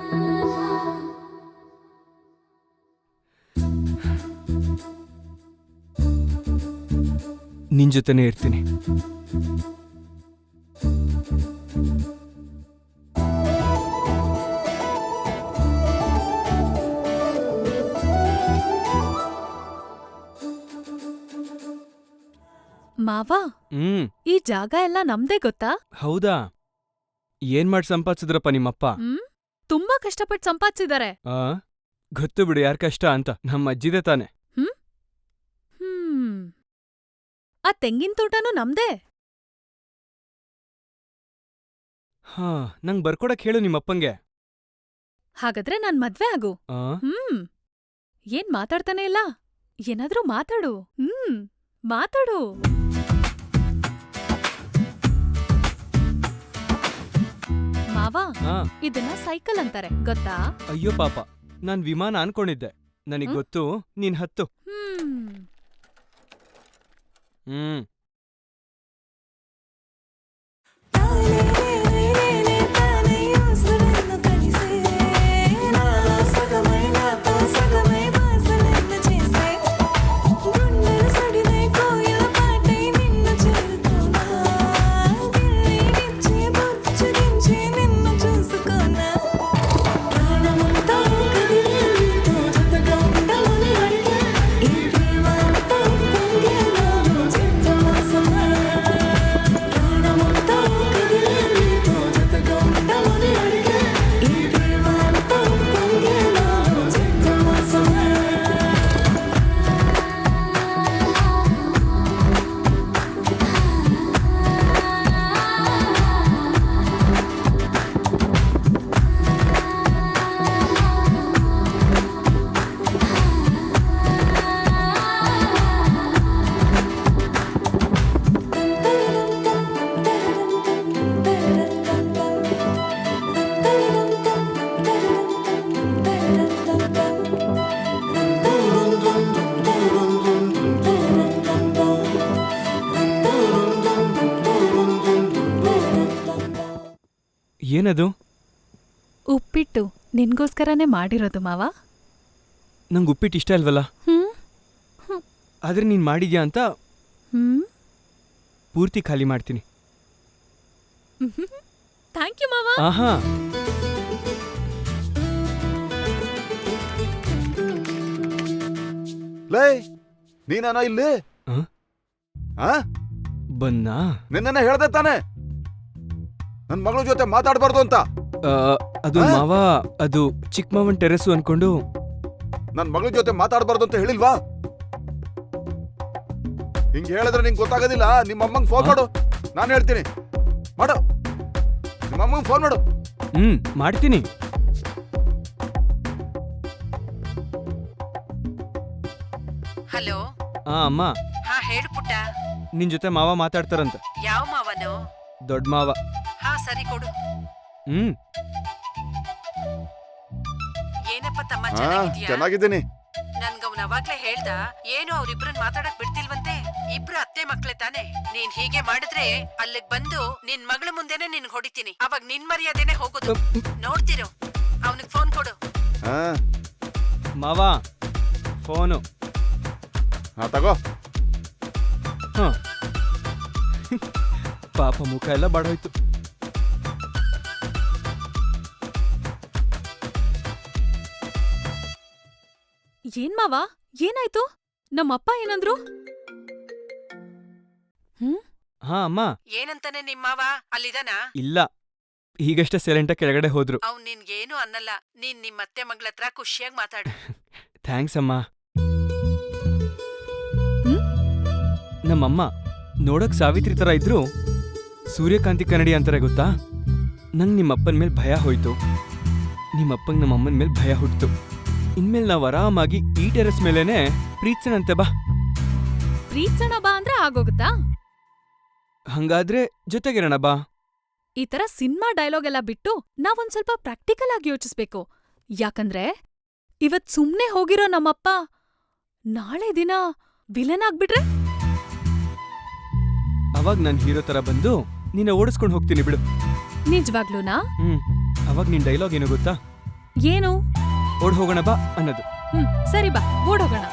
ನಿನ್ ಜೊತೆನೇ ಇರ್ತೀನಿ. ಮಾವ, ಈ ಜಾಗ ಎಲ್ಲ ನಮ್ದೇ ಗೊತ್ತಾ? ಹೌದಾ? ಏನ್ ಮಾಡಿ ಸಂಪಾದಿಸಿದ್ರಪ್ಪ ನಿಮ್ಮಪ್ಪ? ತುಂಬಾ ಕಷ್ಟಪಟ್ಟು ಸಂಪಾದಿಸಿದ್ದಾರೆ. ಗೊತ್ತು ಬಿಡು ಯಾರ್ ಕಷ್ಟ ಅಂತ. ನಮ್ಮ ಅಜ್ಜಿದೆ ತಾನೆ. ಆ ತೆಂಗಿನ ತೋಟನೂ ನಮ್ದೇ. ಹಾ, ನಂಗ್ ಬರ್ಕೊಡಕ್ ಹೇಳು ನಿಮ್ಮಪ್ಪಂಗೆ. ಹಾಗಾದ್ರೆ ನಾನ್ ಮದ್ವೆ ಆಗು. ಏನ್ ಮಾತಾಡ್ತಾನೆ ಇಲ್ಲ? ಏನಾದ್ರೂ ಮಾತಾಡು. ಮಾತಾಡು. ಮಾವ ಹಾ ಇದನ್ನ ಸೈಕಲ್ ಅಂತಾರೆ ಗೊತ್ತಾ? ಅಯ್ಯೋ ಪಾಪ, ನಾನ್ ವಿಮಾನ ಅನ್ಕೊಂಡಿದ್ದೆ. ನನಗ್ ಗೊತ್ತು, ನೀನ್ ಹತ್ತು. ಹ್ಮ್ ಏನದು? ಉಪ್ಪಿಟ್ಟು ನಿನ್ಗೋಸ್ಕರನೇ ಮಾಡಿರೋದು ಮಾವ. ನಂಗೆ ಉಪ್ಪಿಟ್ಟು ಇಷ್ಟ ಅಲ್ವಲ್ಲ, ಆದ್ರೆ ನೀನ್ ಮಾಡಿದ್ಯಾ ಅಂತ ಪೂರ್ತಿ ಖಾಲಿ ಮಾಡ್ತೀನಿ. ಥ್ಯಾಂಕ್ ಯು ಮಾವ. ಆಹಾ, ಲೇ ನೀನೇನೋ ಇಲ್ಲಿ ಆ? ಬನ್ನಾ? ನಿನ್ನೆ ಹೇಳ್ದೆ ತಾನೆ ನನ್ ಮಗಳ ಜೊತೆ ಮಾತಾಡ್ಬಾರ್ದು ಅಂತ. ಅದು ಮಾವ, ಅದು ಚಿಕ್ಕ ಮಾವನ್ ಟೆರೆಸು ಅನ್ಕೊಂಡು. ನನ್ ಮಗಳ ಜೊತೆ ಮಾತಾಡ್ಬಾರ್ದು ಅಂತ ಹೇಳಿಲ್ವಾ? ಹಿಂಗ್ ಹೇಳಿದ್ರೆ ನಿಂಗೆ ಗೊತ್ತಾಗೋದಿಲ್ಲ. ನಿಮ್ಮ ಅಮ್ಮಂಗ್ ಫೋನ್ ಮಾಡು, ನಾನು ಹೇಳ್ತೀನಿ. ಮಾಡು, ನಿಮ್ಮ ಅಮ್ಮಂಗ್ ಫೋನ್ ಮಾಡು. ಮಾಡ್ತೀನಿ. ಹಲೋ. ಅಮ್ಮ. ಹಾ ಹೇಳು ಪುಟ್ಟ. ನಿನ್ ಜೊತೆ ಮಾವ ಮಾತಾಡ್ತಾರಂತ. ಯಾವ ಮಾವನು? ದೊಡ್ಡ ಮಾವ. ಹಾ ಸರಿ ಕೊಡು. ಏನಪ್ಪ ತಮ್ಮ, ಚೆನ್ನಾಗಿದ್ಯಾ? ಚೆನ್ನಾಗಿದ್ದೀನಿ. ನನ್ಗವ್ನ ಅವಾಗ್ಲೇ ಹೇಳ್ದ, ಏನು ಅವ್ರಿಬ್ರನ್ ಮಾತಾಡಕ್ ಬಿಡ್ತಿಲ್ವಂತೆ. ಇಬ್ರು ಅತ್ತೆ ಮಕ್ಳೆ ತಾನೆ. ನೀನ್ ಹೀಗೆ ಮಾಡಿದ್ರೆ ಅಲ್ಲಿಗ್ ಬಂದು ನಿನ್ ಮಗಳ ಮುಂದೆನೆ ನಿನ್ಗ್ ಹೊಡಿತೀನಿ. ಅವಾಗ ನಿನ್ ಮರ್ಯಾದೆನೆ ಹೋಗೋದು. ನೋಡ್ತಿರು. ಅವನಿಗೆ ಫೋನ್ ಕೊಡು. ಮಾವ ಫೋನು. ತಗೋ. ಪಾಪ ಮುಖ ಎಲ್ಲ ಬಾಡೋಯ್ತು. ಏನ್ ಮಾವ, ಏನಾಯ್ತು? ನಮ್ಮಪ್ಪ ಏನಂದ್ರು? ಹಾ ಅಮ್ಮ. ಏನಂತಾನೆ ನಿಮ್ಮವ? ಅಲ್ಲಿದಾನ? ಇಲ್ಲ, ಈಗಷ್ಟೇ ಸೈಲೆಂಟ ಕೆಳಗಡೆ ಹೋದ್ರು. ಅವ್ನ್ ನಿನ್ಗೇನು ಅನ್ನಲ್ಲ. ನೀನ್ ನಿಮ್ಮತ್ತೆ ಮಗ್ಳತ್ರ ಖುಷಿಯಾಗಿ ಮಾತಾಡು. ಥ್ಯಾಂಕ್ಸ್ ಅಮ್ಮ. ನಮ್ಮಮ್ಮ ನೋಡಕ್ ಸಾವಿತ್ರಿ ತರ ಇದ್ರು ಸೂರ್ಯಕಾಂತಿ ಕನ್ನಡಿ ಅಂತಾರೆ ಗೊತ್ತಾ? ನಂಗ್ ನಿಮ್ಮಪ್ಪನ ಮೇಲೆ ಭಯ ಹೋಯ್ತು. ನಿಮ್ಮಪ್ಪಂಗ್ ನಮ್ಮಮ್ಮನ ಮೇಲೆ ಭಯ ಹುಟ್ಟಿತು. ಇನ್ಮೇಲೆ ನಾವ್ ಆರಾಮಾಗಿ ಈ ಟೆರೆಸ್ ಮೇಲೇನೆ ಪ್ರೀತ್ಸಣಂತೆ ಬಾ. ಪ್ರೀತ್ಸಣ ಬಾ ಅಂದ್ರೆ ಆಗೋಗುತ್ತಾ? ಹಂಗಾದ್ರೆ ಜೊತೆಗಿರೋಣ ಬಾ. ಈ ತರ ಸಿನಿಮಾ ಡೈಲಾಗ್ ಎಲ್ಲ ಬಿಟ್ಟು ನಾವೊಂದ್ ಸ್ವಲ್ಪ ಪ್ರಾಕ್ಟಿಕಲ್ ಆಗಿ ಯೋಚಿಸ್ಬೇಕು. ಯಾಕಂದ್ರೆ ಇವತ್ ಸುಮ್ನೆ ಹೋಗಿರೋ ನಮ್ಮಪ್ಪ ನಾಳೆ ದಿನ ವಿಲನ್ ಆಗ್ಬಿಟ್ರೆ? ಅವಾಗ ನಾನ್ ಹೀರೋ ತರ ಬಂದು ನಿನ್ನ ಓಡಿಸ್ಕೊಂಡು ಹೋಗ್ತೀನಿ ಬಿಡು. ನಿಜವಾಗ್ಲೂನಾ? ಅವಾಗ ನಿನ್ ಡೈಲಾಗ್ ಏನು ಗೊತ್ತಾ? ಏನು? ಓಡ್ ಹೋಗೋಣ ಬಾ ಅನ್ನೋದು. ಸರಿ ಬಾ, ಓಡೋಗೋಣ.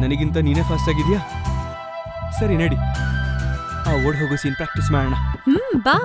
ನನಗಿಂತ ನೀನೇ ಫಾಸ್ಟ್ ಆಗಿದ್ಯಾ? ಸರಿ ನಡಿ, ಆ ಓಡ್ ಹೋಗೋ ಸೀನ್ ಪ್ರಾಕ್ಟೀಸ್ ಮಾಡೋಣ. ಬಾ.